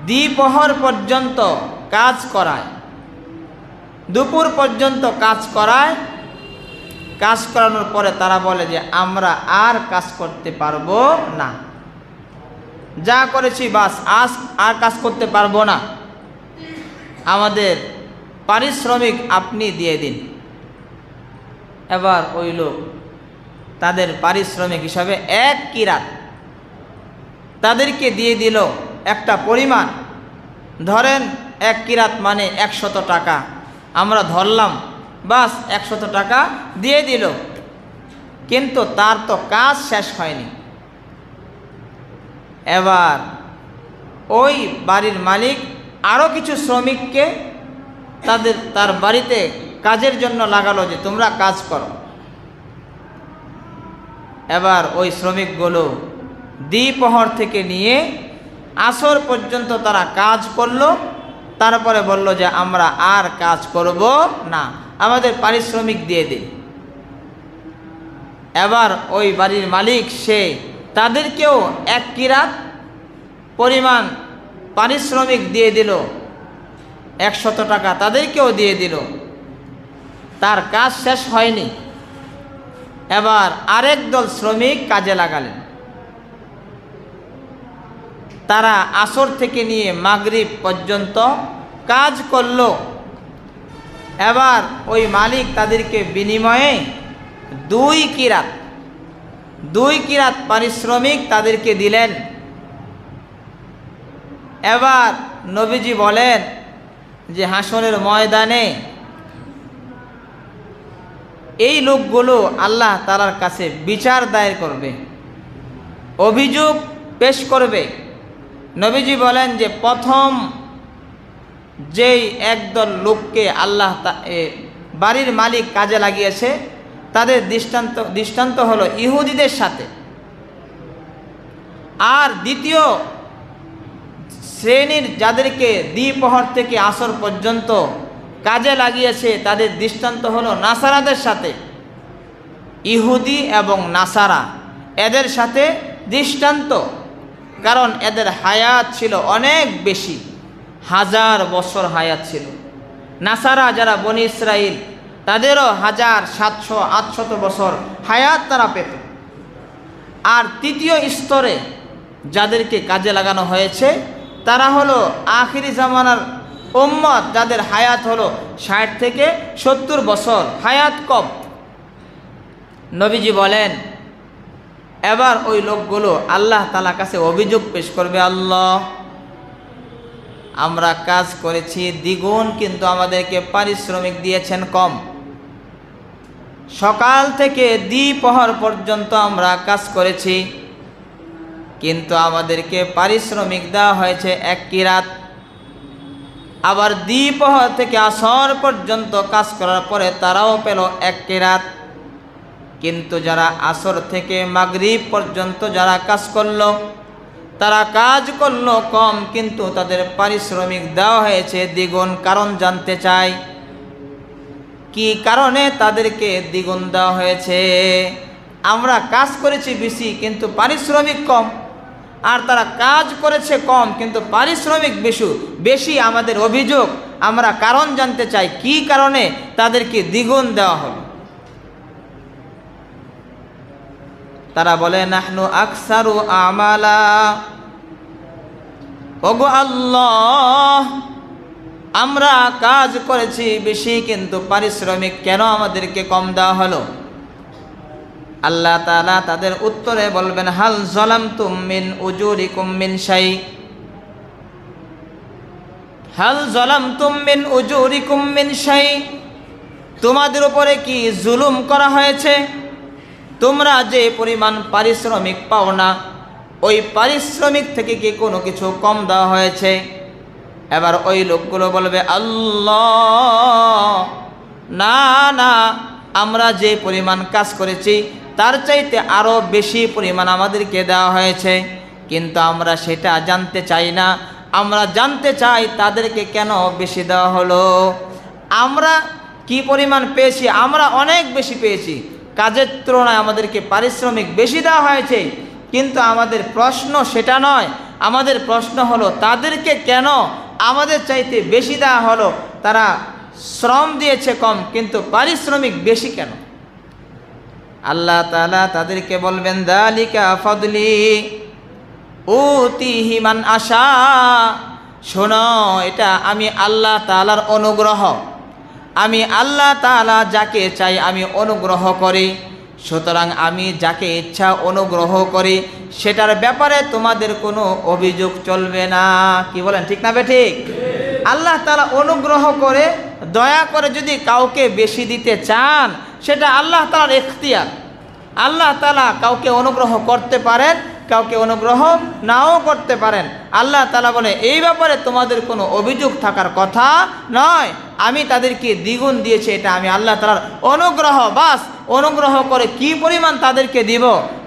দ্বিপ্রহর পর্যন্ত কাজ করায়, দুপুর পর্যন্ত কাজ করায়। কাজ করানোর পরে তারা বলে যে আমরা আর কাজ করতে পারবো না, যা করেছি বাস, আজ আর কাজ করতে পারবো না, আমাদের পারিশ্রমিক আপনি দিয়ে দিন। এবার ওই লোক তাদের পারিশ্রমিক হিসাবে এক কিরাত তাদেরকে দিয়ে দিল একটা পরিমাণ। ধরেন এক কিরাত মানে 100 টাকা, আমরা ধরলাম, বাস 100 টাকা দিয়ে দিল। কিন্তু তার তো কাজ শেষ হয়নি। এবার ওই বাড়ির মালিক আরও কিছু শ্রমিককে তার বাড়িতে কাজের জন্য লাগালো যে তোমরা কাজ করো। এবার ওই শ্রমিকগুলো দ্বিপ্রহর থেকে নিয়ে আসর পর্যন্ত তারা কাজ করলো, তারপরে বলল যে আমরা আর কাজ করব না, আমাদের পারিশ্রমিক দিয়ে দিন। এবার ওই বাড়ির মালিক সে তাদেরকেও এক কিরাত পরিমাণ পারিশ্রমিক দিয়ে দিল, 100 টাকা তাদেরকেও দিয়ে দিল। তার কাজ শেষ হয়নি। এবার আরেক দল শ্রমিক কাজে লাগালেন। তারা আসর থেকে নিয়ে মাগরিব পর্যন্ত কাজ করলো। এবার ওই মালিক তাদেরকে বিনিময়ে 2 কিরাত পারিশ্রমিক তাদেরকে দিলেন। এবার নবীজি বলেন যে হাসরের ময়দানে এই লোকগুলো আল্লাহ তাআলার কাছে বিচার দায়ের করবে, অভিযোগ পেশ করবে। নবীজি বলেন যে প্রথম যেই একদল লোককে আল্লাহ বাড়ির মালিক কাজে লাগিয়েছে তাদের দৃষ্টান্ত হলো ইহুদিদের সাথে। আর দ্বিতীয় শ্রেণীর যাদেরকে দ্বিপ্রহর থেকে আসর পর্যন্ত কাজে লাগিয়েছে তাদের দৃষ্টান্ত হলো নাসারাদের সাথে। ইহুদি এবং নাসারা এদের সাথে দৃষ্টান্ত, কারণ এদের হায়াত ছিল অনেক বেশি, 1000 বছর হায়াত ছিল। নাসারা যারা বনি ইসরাইল তাদেরও 1700-800 বছর হায়াত তারা পেত। আর তৃতীয় স্তরে যাদেরকে কাজে লাগানো হয়েছে তারা হলো আখিরি জামানার উম্মত, যাদের হায়াত হলো 60 থেকে 70 বছর, হায়াত কম। নবীজি বলেন এবার ওই লোকগুলো আল্লাহ তাআলার কাছে অভিযোগ পেশ করবে, আল্লাহ আমরা কাজ করেছি দ্বিগুণ, কিন্তু আমাদেরকে পারিশ্রমিক দিয়েছেন কম। সকাল থেকে দ্বিপ্রহর পর্যন্ত আমরা কাজ করেছি, কিন্তু আমাদেরকে পারিশ্রমিক দেওয়া হয়েছে 1 কিরাত। আবার দ্বিপ্রহর থেকে আসর পর্যন্ত কাজ করার পরে তারাও পেল এক কেরাত। কিন্তু যারা আসর থেকে মাগরিব পর্যন্ত যারা কাজ করলো, তারা কাজ করলো কম, কিন্তু তাদের পারিশ্রমিক দেওয়া হয়েছে দ্বিগুণ। কারণ জানতে চাই কি কারণে তাদেরকে দ্বিগুণ দেওয়া হয়েছে? আমরা কাজ করেছি বেশি কিন্তু পারিশ্রমিক কম, আর তারা কাজ করেছে কম কিন্তু পারিশ্রমিক বেশি। আমাদের অভিযোগ, আমরা কারণ জানতে চাই কি কারণে তাদেরকে দ্বিগুণ দেওয়া হলো। তারা বলে নাহনু আকসারু আমালা, ওগো আল্লাহ আমরা কাজ করেছি বেশি কিন্তু পারিশ্রমিক কেন আমাদেরকে কম দেওয়া হলো? আল্লাহ তাআলা তাদের উত্তরে বলবেন হাল যালামতুম মিন উজুরিকুম মিন শাই, হাল যালামতুম মিন উজুরিকুম মিন শাই, তোমাদের উপরে কি জুলুম করা হয়েছে? তোমরা যে পরিমাণ পারিশ্রমিক পাও না, ওই পারিশ্রমিক থেকে কি কোনো কিছু কম দেওয়া হয়েছে? এবার ওই লোকগুলো বলবে আল্লাহ না না, আমরা যে পরিমাণ কাজ করেছি তার চাইতে আরও বেশি পরিমাণ আমাদেরকে দেওয়া হয়েছে, কিন্তু আমরা সেটা জানতে চাই না। আমরা জানতে চাই তাদেরকে কেন বেশি দেওয়া হলো। আমরা কি পরিমাণ পেয়েছি? আমরা অনেক বেশি পেয়েছি, কাজের তুলনায় আমাদেরকে পারিশ্রমিক বেশি দেওয়া হয়েছে, কিন্তু আমাদের প্রশ্ন সেটা নয়। আমাদের প্রশ্ন হলো তাদেরকে কেন আমাদের চাইতে বেশি দেওয়া হলো? তারা শ্রম দিয়েছে কম কিন্তু পারিশ্রমিক বেশি কেন? আল্লাহ তাআলা তাদেরকে বলবেন যালিকা ফাদলি উতিহি মান আশা, শোনো এটা আমি আল্লাহ তাআলার অনুগ্রহ। আমি আল্লাহ তাআলা যাকে চাই আমি অনুগ্রহ করি, সুতরাং আমি যাকে ইচ্ছা অনুগ্রহ করি, সেটার ব্যাপারে তোমাদের কোনো অভিযোগ চলবে না। কি বলেন, ঠিক না বেঠিক? আল্লাহ তাআলা অনুগ্রহ করে দয়া করে যদি কাউকে বেশি দিতে চান, সেটা আল্লাহ তাআলার ইখতিয়ার। আল্লাহ তাআলা কাউকে অনুগ্রহ করতে পারেন, কাউকে অনুগ্রহ নাও করতে পারেন। আল্লাহ তাআলা বলে এই ব্যাপারে তোমাদের কোনো অভিযোগ থাকার কথা নয়, আমি তাদেরকে দ্বিগুণ দিয়েছি, এটা আমি আল্লাহ তাআলার অনুগ্রহ। বাস, অনুগ্রহ করে কি পরিমাণ তাদেরকে দিব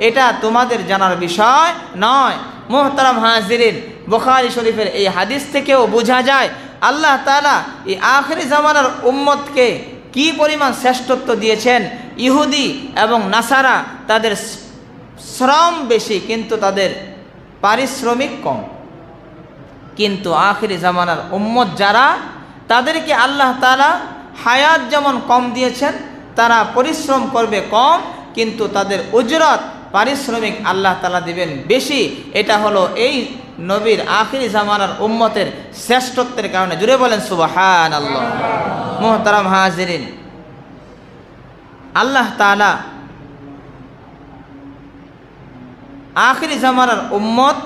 এটা তোমাদের জানার বিষয় নয়। মুহতারাম হাজিরিন, বুখারী শরীফের এই হাদিস থেকেও বোঝা যায় আল্লাহ তাআলা এই আখিরি জামানার উম্মতকে কি পরিমাণ শ্রেষ্ঠত্ব দিয়েছেন। ইহুদি এবং নাসারা তাদের শ্রম বেশি কিন্তু তাদের পারিশ্রমিক কম, কিন্তু আখিরি জামানার উম্মত যারা, তাদেরকে আল্লাহ তাআলা হায়াত যেমন কম দিয়েছেন, তারা পরিশ্রম করবে কম কিন্তু তাদের উজরত পারিশ্রমিক আল্লাহ তাআলা দিবেন বেশি। এটা হলো এই নবীর আখিরি জামানার উম্মতের শ্রেষ্ঠত্বের কারণে। জুড়ে বলেন সুবহানাল্লাহ। মুহতারাম হাজিরিন, আল্লাহ তাআলা আখিরি জামানার উম্মত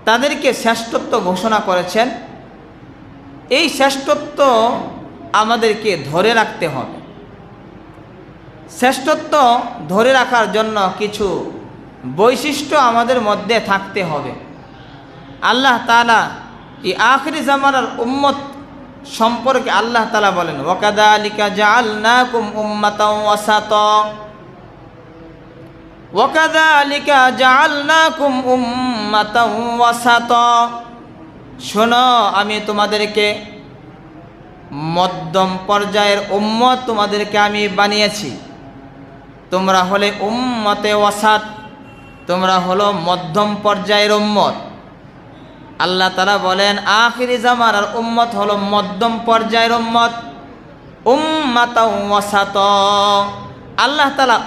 তাদেরকে শ্রেষ্ঠত্ব ঘোষণা করেছেন। এই শ্রেষ্ঠত্ব আমাদেরকে ধরে রাখতে হবে। শ্রেষ্ঠত্ব ধরে রাখার জন্য কিছু বৈশিষ্ট্য আমাদের মধ্যে থাকতে হবে। আল্লাহ তাআলা এই আখিরি জামানার উম্মত সম্পর্কে আল্লাহ তাআলা বলেন ওয়াকাযালিকা জাআলনাকুম উম্মাতাও ওয়াসাতা, ওয়াকাযালিকা জাআলনাকুম উম্মাতাও ওয়াসাতা, শোনো আমি তোমাদেরকে মধ্যম পর্যায়ের উম্মত তোমাদেরকে আমি বানিয়েছি। তোমরা হলে উম্মতে ওয়াসাত, তোমরা হলো মধ্যম পর্যায়ের উম্মত। আল্লাহ তাআলা বলেন আখিরি জামানার উম্মত হলো মধ্যম পর্যায়ের উম্মত, উম্মাতাও ওয়াসাত। আল্লাহ তাআলা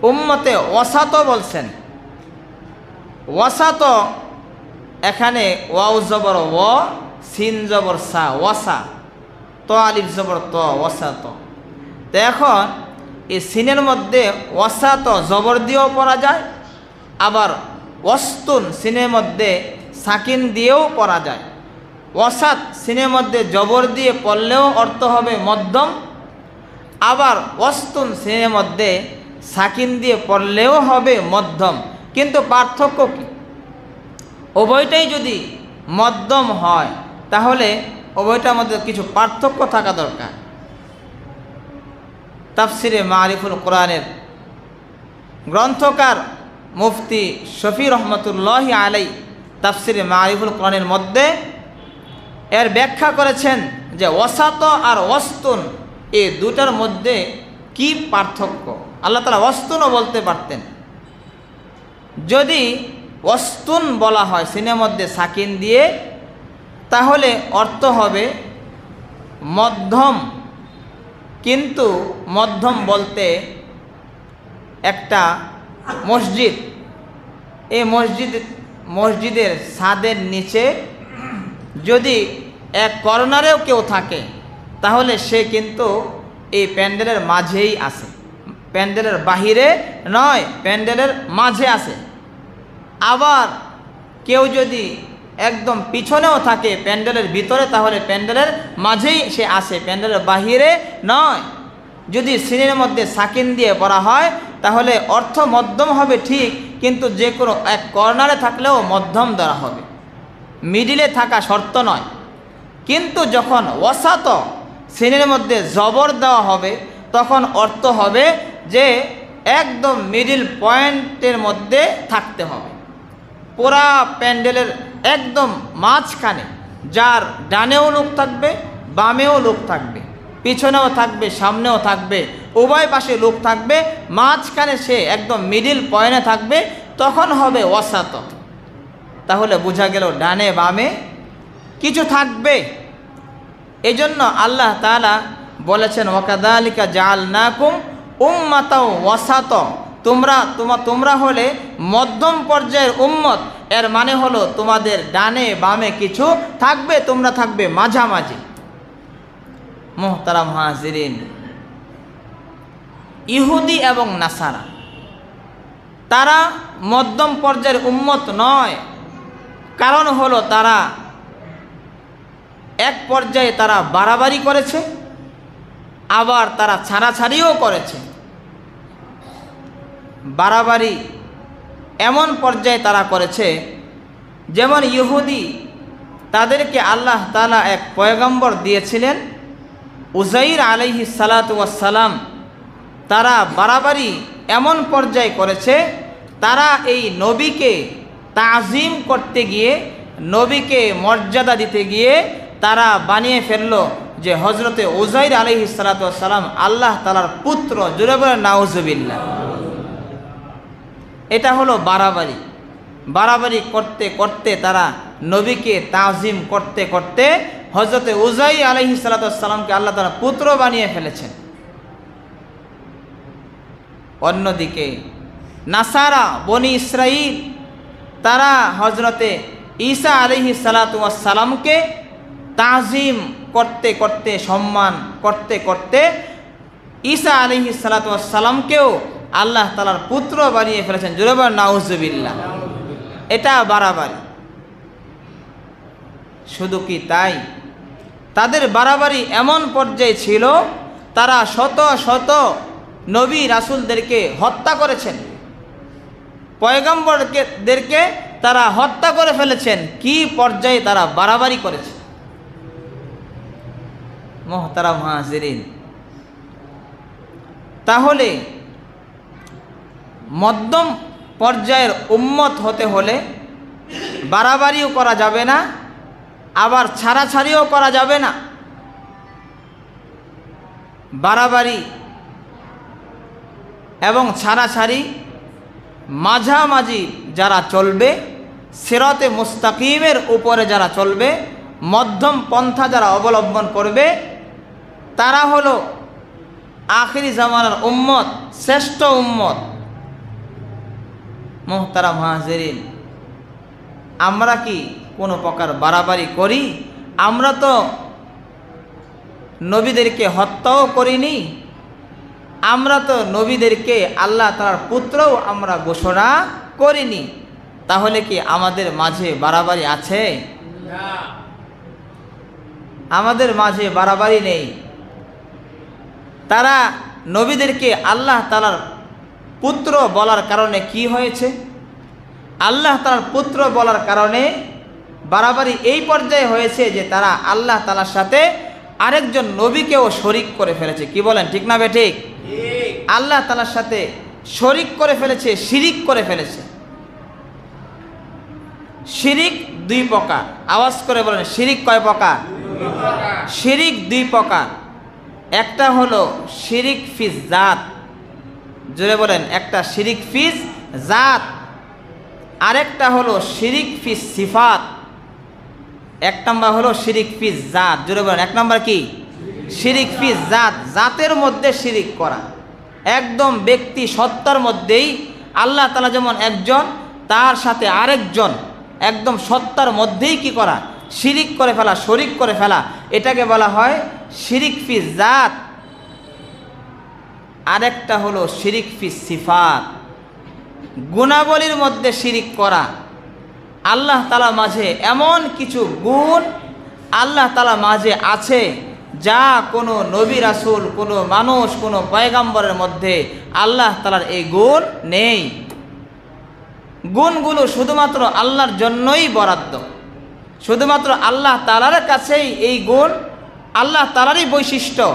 উম্মতে ওয়াসাত বলছেন। ওয়াসাত এখানে ওয়াও জবর ওয়া, সিন জবর সা, ওয়াসা, ত আলিফ জবর ত, ওয়াসাত। তো এখন এই সিনের মধ্যে ওয়াসাত জবর দিয়েও পড়া যায়, আবার ওয়াস্তুন সিনের মধ্যে সাকিন দিয়েও পড়া যায়। ওয়াসাত সিনের মধ্যে জবর দিয়ে পড়লেও অর্থ হবে মধ্যম, আবার ওয়াস্তুন সিনের মধ্যে সাকিন দিয়ে পড়লেও হবে মধ্যম। কিন্তু পার্থক্য কি? উভয়টাই যদি মধ্যম হয় তাহলে উভয়টার মধ্যে কিছু পার্থক্য থাকা দরকার। তাফসিরে মারিফুল কোরআনের গ্রন্থকার মুফতি শফি রহমতুল্লাহি আলাই তাফসিরে মারিফুল কোরআনের মধ্যে এর ব্যাখ্যা করেছেন যে ওয়াসাত আর ওয়াস্তুন এই দুটার মধ্যে কি পার্থক্য। আল্লাহ তাআলা ওয়াস্তুনও বলতে পারতেন। যদি ওয়াস্তুন বলা হয় সিনের মধ্যে সাকিন দিয়ে, তাহলে অর্থ হবে মধ্যম। কিন্তু মধ্যম বলতে একটা মসজিদ, এই মসজিদের ছাদের নিচে যদি এক কর্নারেও কেউ থাকে, তাহলে সে কিন্তু এই প্যান্ডেলের মাঝেই আছে, প্যান্ডেলের বাহিরে নয়, প্যান্ডেলের মাঝে আছে। আবার কেউ যদি একদম পিছনেও থাকে প্যান্ডেলের ভিতরে, তাহলে প্যান্ডেলের মাঝেই সে আসে, প্যান্ডেলের বাহিরে নয়। যদি সিনের মধ্যে সাকিন দিয়ে পড়া হয় তাহলে অর্থ মধ্যম হবে ঠিক, কিন্তু যে কোনো এক কর্নারে থাকলেও মধ্যম ধরা হবে, মিডিলে থাকা শর্ত নয়। কিন্তু যখন ওয়াসাত সিনের মধ্যে জবর দেওয়া হবে তখন অর্থ হবে যে একদম মিডিল পয়েন্টের মধ্যে থাকতে হবে, পুরা প্যান্ডেলের একদম মাঝখানে, যার ডানেও লোক থাকবে বামেও লোক থাকবে, পিছনেও থাকবে সামনেও থাকবে, উভয় পাশে লোক থাকবে, মাঝখানে সে একদম মিডিল পয়েন্টে থাকবে, তখন হবে ওয়াসাত। তাহলে বোঝা গেল ডানে বামে কিছু থাকবে। এজন্য আল্লাহ তাআলা বলেছেন ওয়াকাযালিকা জাআলনাকুম উম্মাতাও ওয়াসাত, তোমরা হলে মধ্যম পর্যায়ের উম্মত। এর মানে হলো তোমাদের ডানে বামে কিছু থাকবে, তোমরা থাকবে মাঝামাঝি। মুহতারাম হাজিরিন, ইহুদি এবং নাসারা তারা মধ্যম পর্যায়ের উম্মত নয়। কারণ হলো তারা এক পর্যায়ে তারা বাড়াবাড়ি করেছে, আবার তারা ছাড়াছাড়িও করেছে। বাড়াবাড়ি এমন পর্যায়ে তারা করেছে, যেমন ইহুদি তাদেরকে আল্লাহ তাআলা এক পয়গম্বর দিয়েছিলেন উজাইর আলাইহিস সালাতু ওয়াস সালাম। তারা বাড়াবাড়ি এমন পর্যায়ে করেছে, তারা এই নবীকে তাজিম করতে গিয়ে, নবীকে মর্যাদা দিতে গিয়ে তারা বানিয়ে ফেলল যে হজরতে উজাইর আলাইহিস সালাতু ওয়াস সালাম আল্লাহ তাআলার পুত্র। জোরে বলেন নাউজুবিল্লাহ। এটা হলো বাড়াবাড়ি। বাড়াবাড়ি করতে করতে তারা নবীকে তাজিম করতে করতে হজরতে উজাইর আলাইহিস সালাতু ওয়াস সালামকে আল্লাহ তাআলা পুত্র বানিয়ে ফেলেছেন। অন্যদিকে নাসারা বনি ইসরাইল তারা হজরতে ঈসা আলাইহিস সালাতু ওয়াস সালামকে তাজিম করতে করতে, সম্মান করতে করতে ঈসা আলাইহিস সালাতু ওয়াস সালামকেও আল্লাহ তাআলার পুত্র বানিয়ে ফেলেছেন। জোরে বলেন নাউজুবিল্লাহ। এটা বাড়াবাড়ি। শুধু কি তাই, তাদের বাড়াবাড়ি এমন পর্যায়ে ছিল তারা শত শত নবী রাসূলদেরকে হত্যা করেছেন, পয়গম্বরদেরকে তারা হত্যা করে ফেলেছেন। কি পর্যায়ে তারা বাড়াবাড়ি করেছে। মুহতারাম হাজিরিন, তাহলে মধ্যম পর্যায়ের উম্মত হতে হলে বাড়াবাড়িও করা যাবে না, আবার ছাড়াছাড়িও করা যাবে না। বাড়াবাড়ি এবং ছাড়াছাড়ি মাঝামাঝি যারা চলবে, সিরাতে মুস্তাকিমের উপরে যারা চলবে, মধ্যম পন্থা যারা অবলম্বন করবে, তারা হলো আখিরি জামানার উম্মত, শ্রেষ্ঠ উম্মত। মুহতারাম হাজিরিন, আমরা কি কোনো প্রকার বাড়াবাড়ি করি? আমরা তো নবীদেরকে হত্যাও করিনি, আমরা তো নবীদেরকে আল্লাহ তাআলার পুত্রও আমরা ঘোষণা করিনি। তাহলে কি আমাদের মাঝে বাড়াবাড়ি আছে? আমাদের মাঝে বাড়াবাড়ি নেই। তারা নবীদেরকে আল্লাহ তাআলার পুত্র বলার কারণে কি হয়েছে? আল্লাহ তাআলার পুত্র বলার কারণে বাড়াবাড়ি এই পর্যায়ে হয়েছে যে তারা আল্লাহ তাআলার সাথে আরেকজন নবীকেও শরিক করে ফেলেছে। কি বলেন, ঠিক না বেঠিক? আল্লাহ তাআলার সাথে শরিক করে ফেলেছে, শিরিক করে ফেলেছে। শিরিক দুই প্রকার। আওয়াজ করে বলেন, শিরিক কয় প্রকার? শিরিক দুই প্রকার। একটা হলো শিরিক ফিজ জাত, জোরে বলেন, একটা শিরিক ফিজ জাত, আরেকটা হলো শিরিক ফিজ সিফাত। এক নম্বর হলো শিরিক ফিজ জাত, জোরে বলেন, এক নম্বর কি? শিরিক ফিজ জাত, জাতের মধ্যে শিরিক করা। একদম ব্যক্তি সত্তার মধ্যেই আল্লাহ তাআলা যেমন একজন, তার সাথে আরেকজন একদম সত্তার মধ্যেই কি করা? শিরিক করে ফেলা, শরিক করে ফেলা, এটাকে বলা হয় শিরিক ফিজ জাত। আরেকটা হলো শিরিক ফিজ সিফাত, গুণাবলীর মধ্যে শিরিক করা। আল্লাহ তাআলা মাঝে এমন কিছু গুণ আল্লাহ তাআলা মাঝে আছে যা কোনো নবী রাসূল, কোনো মানুষ, কোনো পয়গম্বরের মধ্যে আল্লাহ তাআলার এই গুণ নেই। গুণগুলো শুধুমাত্র আল্লাহর জন্যই বরাদ্দ, শুধুমাত্র আল্লাহ তাআলার কাছেই এই গুণ, আল্লাহ তাআলারই বৈশিষ্ট্য,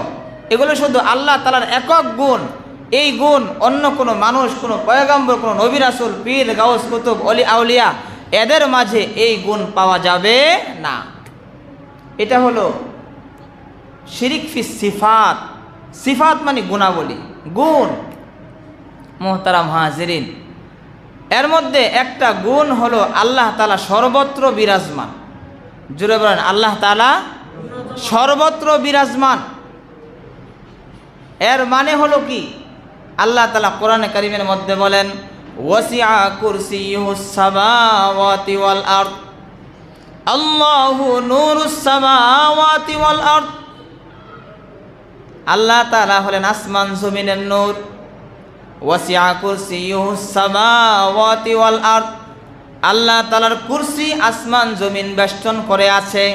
এগুলো শুধু আল্লাহ তাআলার একক গুণ। এই গুণ অন্য কোনো মানুষ, কোনো পয়গম্বর, কোনো নবী রাসূল, পীর, গাউস, কুতুব, অলি, আউলিয়া, এদের মাঝে এই গুণ পাওয়া যাবে না। এটা হলো শিরিক ফিস সিফাত। সিফাত মানে গুণাবলী, গুণ। মুহতারাম হাজিরিন, এর মধ্যে একটা গুণ হলো আল্লাহ তাআলা সর্বত্র বিরাজমান। জুড়ে বলেন, আল্লাহ তাআলা সর্বত্র বিরাজমান। এর মানে হলো কি? আল্লাহ তাআলা কোরআনে কারীমের মধ্যে বলেন, ওয়াসিআ কুরসিয়ুহুস সামাওয়াতি ওয়াল আরদ, আল্লাহু নূরুস সামাওয়াতি ওয়াল আরদ। আল্লাহ তাআলা হলেন আসমান জমিনের নূর। ওয়াসিআ কুরসিয়ুহুস সামাওয়াতি ওয়াল আরদ, আল্লাহ তাআলার কুরসি আসমান জমিন বেষ্টন করে আছে।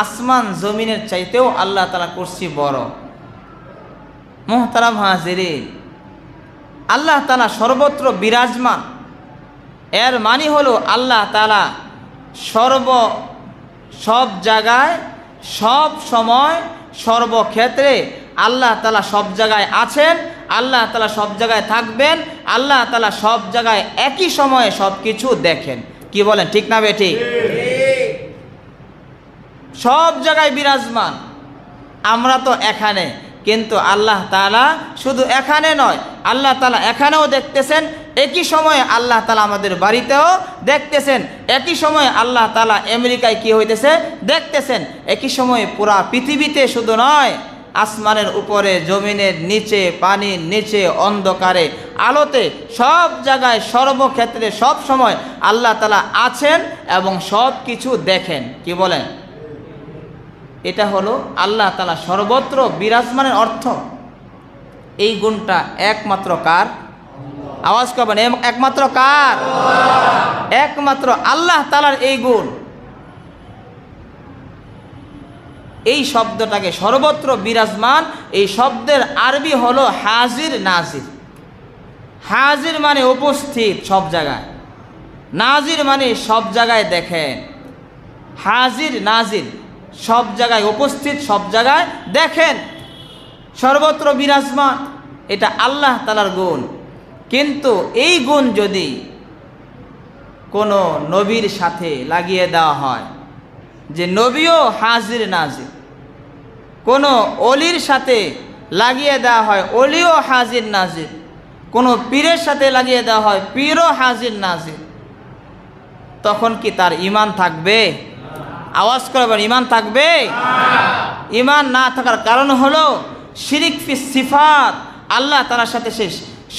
আসমান জমিনের চাইতেও আল্লাহ তাআলার কুরসি বড়। মুহতারাম হাজিরিন, আল্লাহ তাআলা সর্বত্র বিরাজমান। এর মানে হলো আল্লাহ তাআলা সব জায়গায়, সব সময়, সর্বক্ষেত্রে আল্লাহ তাআলা সব জায়গায় আছেন, আল্লাহ তাআলা সব জায়গায় থাকবেন, আল্লাহ তাআলা সব জায়গায় একই সময়ে সব কিছু দেখেন। কি বলেন, ঠিক না বেঠিক? সব জায়গায় বিরাজমান। আমরা তো এখানে, কিন্তু আল্লাহ তাআলা শুধু এখানে নয়, আল্লাহ তাআলা এখানেও দেখতেছেন, একই সময়ে আল্লাহ তাআলা আমাদের বাড়িতেও দেখতেছেন, একই সময়ে আল্লাহ তাআলা আমেরিকায় কি হইতেছে দেখতেছেন, একই সময়ে পুরা পৃথিবীতে শুধু নয়, আসমানের উপরে, জমিনের নিচে, পানির নিচে, অন্ধকারে, আলোতে, সব জায়গায়, সর্বক্ষেত্রে, সব সময় আল্লাহ তাআলা আছেন এবং সব কিছু দেখেন। কি বলেন? এটা হলো আল্লাহ তাআলা সর্বত্র বিরাজমানের অর্থ। এই গুণটা একমাত্র কার? আওয়াজ করবেন, একমাত্র কার? একমাত্র আল্লাহ তাআলার এই গুণ। এই শব্দটাকে সর্বত্র বিরাজমান, এই শব্দের আরবি হলো হাজির নাজির। হাজির মানে উপস্থিত সব জায়গায়, নাজির মানে সব জায়গায় দেখেন। হাজির নাজির, সব জায়গায় উপস্থিত, সব জায়গায় দেখেন, সর্বত্র বিরাজমান। এটা আল্লাহ তাআলার গুণ। কিন্তু এই গুণ যদি কোনো নবীর সাথে লাগিয়ে দেওয়া হয়, যে নবীও হাজির নাজির, কোনো অলির সাথে লাগিয়ে দেওয়া হয়, অলিও হাজির নাজির, কোনো পীরের সাথে লাগিয়ে দেওয়া হয়, পীরও হাজির নাজির, তখন কি তার ঈমান থাকবে? আওয়াজ করে বলেন, ঈমান থাকবে? ঈমান না থাকার কারণ হলো শিরিক ফিস সিফাত। আল্লাহ তাআলার সাথে সে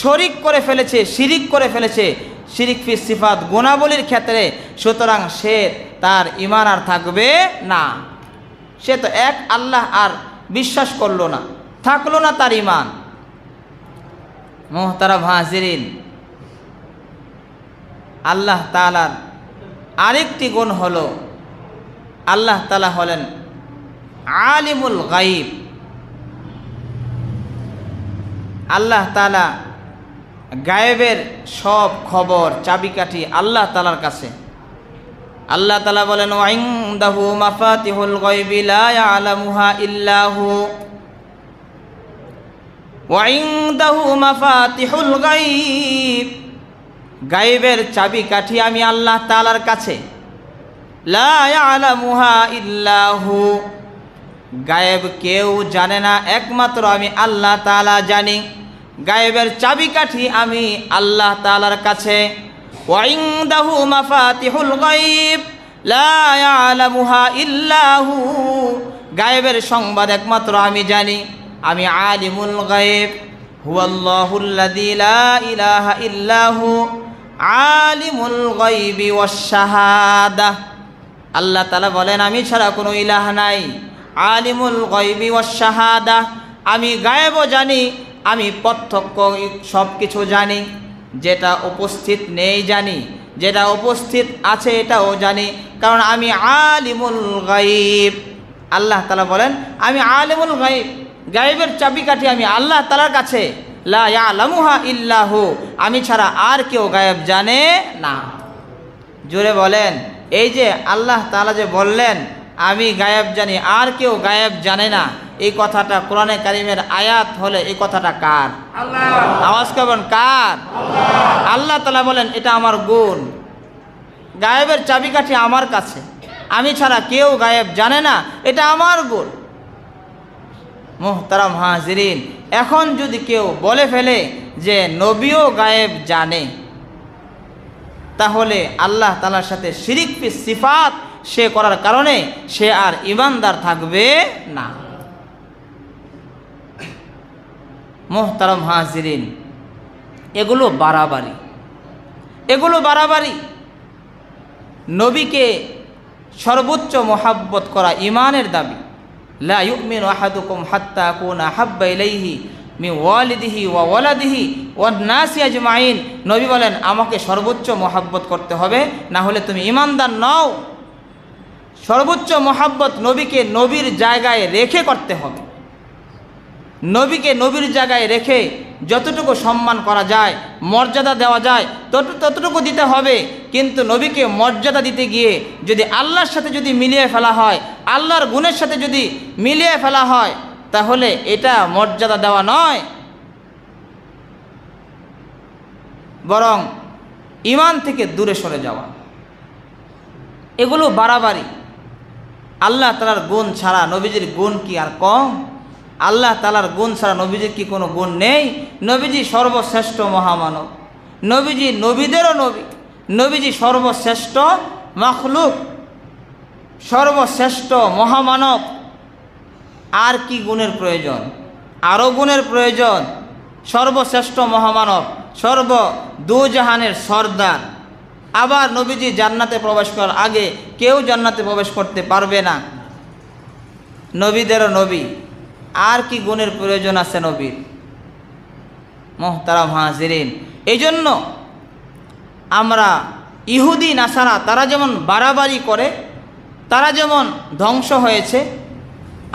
শরিক করে ফেলেছে, শিরিক করে ফেলেছে, শিরিক ফিস সিফাত, গুণাবলীর ক্ষেত্রে। সুতরাং সে, তার ঈমান আর থাকবে না। সে তো এক আল্লাহ আর বিশ্বাস করলো না, থাকলো না তার ঈমান। মুহতারাম হাজিরিন, আল্লাহ তাআলার আরেকটি গুণ হলো আল্লাহ তাআলা হলেন আলিমুল গায়ব। আল্লাহ তাআলা গায়েবের সব খবর, চাবিকাঠি আল্লাহ তাআলার কাছে। আল্লাহ তাআলা বলেন ওয়া ইনদাহু মাফাতিহুল গায়বি লা ইয়ালামুহা ইল্লা হু, ওয়া ইনদাহু মাফাতিহুল গায়ব, গায়বের চাবিকাঠি আমি আল্লাহ তাআলার কাছে, লা ইয়ালামুহা ইল্লা হু, গায়েব কেউ জানে না একমাত্র আমি আল্লাহ তাআলা জানি। গায়েবের চাবিকাঠি আমি আল্লাহ তাআলার কাছে। ওয়া ইনদাহু মাফাতিহুল গায়ব লা ইয়ালামুহা ইল্লা হু, গায়েবের সংবাদ একমাত্র আমি জানি। আমি আলিমুল গায়ব, হুয়াল্লাহুল্লাযী লা ইলাহা ইল্লা হু আলিমুল গায়বি ওয়াশ শাহাদাহ। আল্লাহ তাআলা বলেন আমি ছাড়া কোনো ইলাহ নাই। আলিমুল গায়বি ওয়াশ শাহাদাহ, আমি গায়েবও জানি, আমি প্রত্যক্ষ সব কিছু জানি, যেটা উপস্থিত নেই জানি, যেটা উপস্থিত আছে এটাও জানি, কারণ আমি আলিমুল গায়ব। আল্লাহ তাআলা বলেন আমি আলিমুল গায়ব, গায়বের চাবিকাঠি আমি আল্লাহ তাআলার কাছে, লা ইয়ালামুহা ইল্লা হু, আমি ছাড়া আর কেউ গায়েব জানে না। জোরে বলেন, এই যে আল্লাহ তাআলা যে বললেন আমি গায়েব জানি আর কেউ গায়েব জানে না, এই কথাটা কোরআনে কারিমের আয়াত হলে এই কথাটা কার? আল্লাহ। আওয়াজ করবেন কার? আল্লাহ। আল্লাহ তাআলা বলেন এটা আমার গুণ, গায়েবের চাবিকাঠি আমার কাছে, আমি ছাড়া কেউ গায়েব জানে না, এটা আমার গুণ। মুহতারাম হাজিরিন, এখন যদি কেউ বলে ফেলে যে নবীও গায়েব জানে, তাহলে আল্লাহ তাআলার সাথে শিরিক ফি সিফাত সে করার কারণে সে আর ঈমানদার থাকবে না। মুহতারাম হাজিরিন, এগুলো বাড়াবাড়ি, এগুলো বাড়াবাড়ি। নবীকে সর্বোচ্চ মহাব্বত করা ঈমানের দাবি। লা ইউমিনু আহাদুকুম হাত্তা আকুনা হাব্বা ইলাইহি মিন ওয়ালিদিহি ওয়া ওয়ালাদিহি ওয়ান নাসি আজমাইন। নবী বলেন আমাকে সর্বোচ্চ মহাব্বত করতে হবে, না হলে তুমি ঈমানদার নও। সর্বোচ্চ মহাব্বত নবীকে নবীর জায়গায় রেখে করতে হবে। নবীকে নবীর জায়গায় রেখে যতটুকু সম্মান করা যায়, মর্যাদা দেওয়া যায় ততটুকু দিতে হবে। কিন্তু নবীকে মর্যাদা দিতে গিয়ে যদি আল্লাহর সাথে যদি মিলিয়ে ফেলা হয়, আল্লাহর গুণের সাথে যদি মিলিয়ে ফেলা হয়, তাহলে এটা মর্যাদা দেওয়া নয়, বরং ঈমান থেকে দূরে সরে যাওয়া। এগুলো বাড়াবাড়ি। আল্লাহ তাআলার গুণ ছাড়া নবীজির গুণ কি আর কম? আল্লাহ তাআলার গুণ ছাড়া নবীজির কি কোনো গুণ নেই? নবীজি সর্বশ্রেষ্ঠ মহামানব, নবীজি নবীদেরও নবী, নবীজি সর্বশ্রেষ্ঠ মাখলুক, সর্বশ্রেষ্ঠ মহামানব। আর কি গুণের প্রয়োজন? আরও গুণের প্রয়োজন। সর্বশ্রেষ্ঠ মহামানব, সর্ব দুজাহানের সর্দার। আবার নবীজি জান্নাতে প্রবেশ করার আগে কেউ জান্নাতে প্রবেশ করতে পারবে না, নবীদেরও নবী। আর কি গুণের প্রয়োজন আছে নবীর? মুহতারাম হাজিরিন, এই জন্য আমরা ইহুদি নাসারা তারা যেমন বাড়াবাড়ি করে, তারা যেমন ধ্বংস হয়েছে,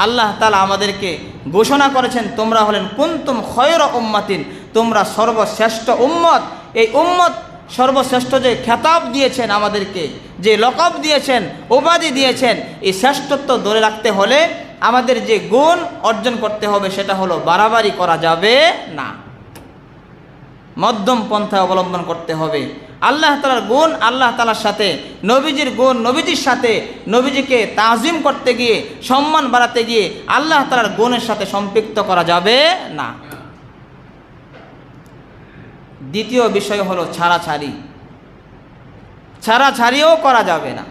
আল্লাহ তাআলা আমাদেরকে ঘোষণা করেছেন তোমরা হলেন কুনতুম খায়রা উম্মাতিন, তোমরা সর্বশ্রেষ্ঠ উম্মত। এই উম্মত সর্বশ্রেষ্ঠ যে খেতাব দিয়েছেন আমাদেরকে, যে লকব দিয়েছেন, উপাধি দিয়েছেন, এই শ্রেষ্ঠত্ব ধরে রাখতে হলে আমাদের যে গুণ অর্জন করতে হবে সেটা হলো বাড়াবাড়ি করা যাবে না, মধ্যম পন্থা অবলম্বন করতে হবে। আল্লাহ তাআলার গুণ আল্লাহ তাআলার সাথে, নবীজির গুণ নবীজির সাথে, নবীজিকে তাজিম করতে গিয়ে, সম্মান বাড়াতে গিয়ে আল্লাহ তাআলার গুণের সাথে সম্পৃক্ত করা যাবে না। দ্বিতীয় বিষয় হলো ছাড়াছাড়ি। ছাড়াছাড়িও করা যাবে না,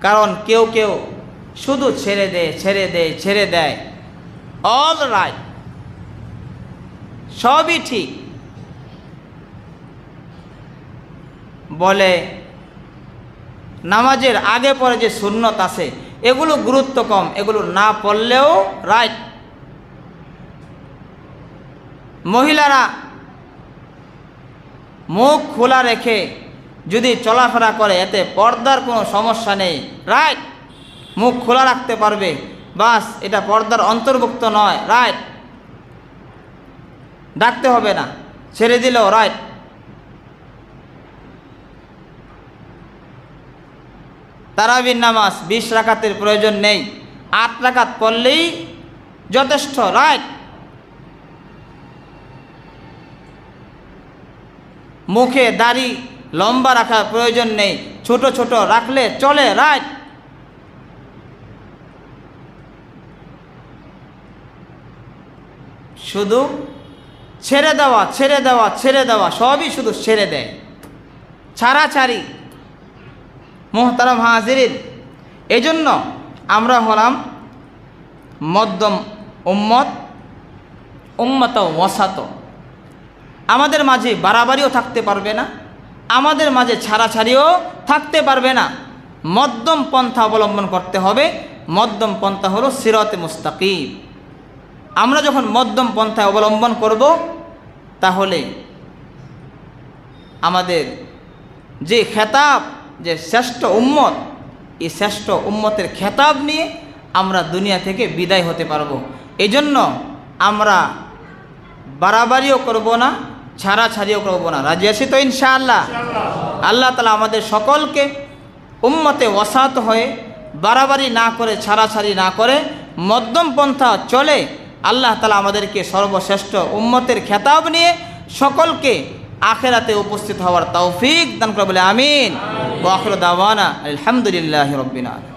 কারণ কেউ কেউ শুধু ছেড়ে দেয়, ছেড়ে দেয়, ছেড়ে দেয়, অল রাইট, সবই ঠিক বলে। নামাজের আগে পরে যে সুন্নত আছে এগুলো গুরুত্ব কম, এগুলো না পড়লেও রাইট। মহিলারা মুখ খোলা রেখে যদি চলাফেরা করে এতে পর্দার কোনো সমস্যা নেই, রাইট। মুখ খোলা রাখতে পারবে, বাস, এটা পর্দার অন্তর্ভুক্ত নয়, রাইট। ডাকতে হবে না, ছেড়ে দিলেও রাইট। তারাবির নামাজ 20 রাকাতের প্রয়োজন নেই, 8 রাকাত পড়লেই যথেষ্ট, রাইট। মুখে দাড়ি লম্বা রাখার প্রয়োজন নেই, ছোট ছোট রাখলে চলে, রাইট। শুধু ছেড়ে দেওয়া ছেড়ে দেওয়া ছেড়ে দেওয়া, সবই শুধু ছেড়ে দেয়, ছাড়াছাড়ি। মুহতারাম হাজিরিন, এজন্য আমরা হলাম মধ্যম উম্মত, উম্মত ওয়াসাত। আমাদের মাঝে বাড়াবাড়িও থাকতে পারবে না, আমাদের মাঝে ছাড়াছাড়িও থাকতে পারবে না। মধ্যম পন্থা অবলম্বন করতে হবে। মধ্যম পন্থা হলো সিরাতে মুস্তাকিম। আমরা যখন মধ্যম পন্থা অবলম্বন করব, তাহলে আমাদের যে খেতাব, যে শ্রেষ্ঠ উম্মত, এই শ্রেষ্ঠ উম্মতের খেতাব নিয়ে আমরা দুনিয়া থেকে বিদায় হতে পারব। এই জন্য আমরা বাড়াবাড়িও করব না, ছাড়াছাড়িও করব না। রাজি আছি তো ইনশাআল্লাহ? আল্লাহ তাআলা আমাদের সকলকে উম্মতে ওয়াসাত হয়ে বাড়াবাড়ি না করে, ছাড়াছাড়ি না করে, মধ্যম পন্থা চলে আল্লাহ তাআলা আমাদেরকে সর্বশ্রেষ্ঠ উম্মতের খেতাব নিয়ে সকলকে আখিরাতে উপস্থিত হওয়ার তৌফিক দান করে বলে আমিন। ওয়া আখিরু দাওয়ানা আলহামদুলিল্লাহি রাব্বিল আলামিন।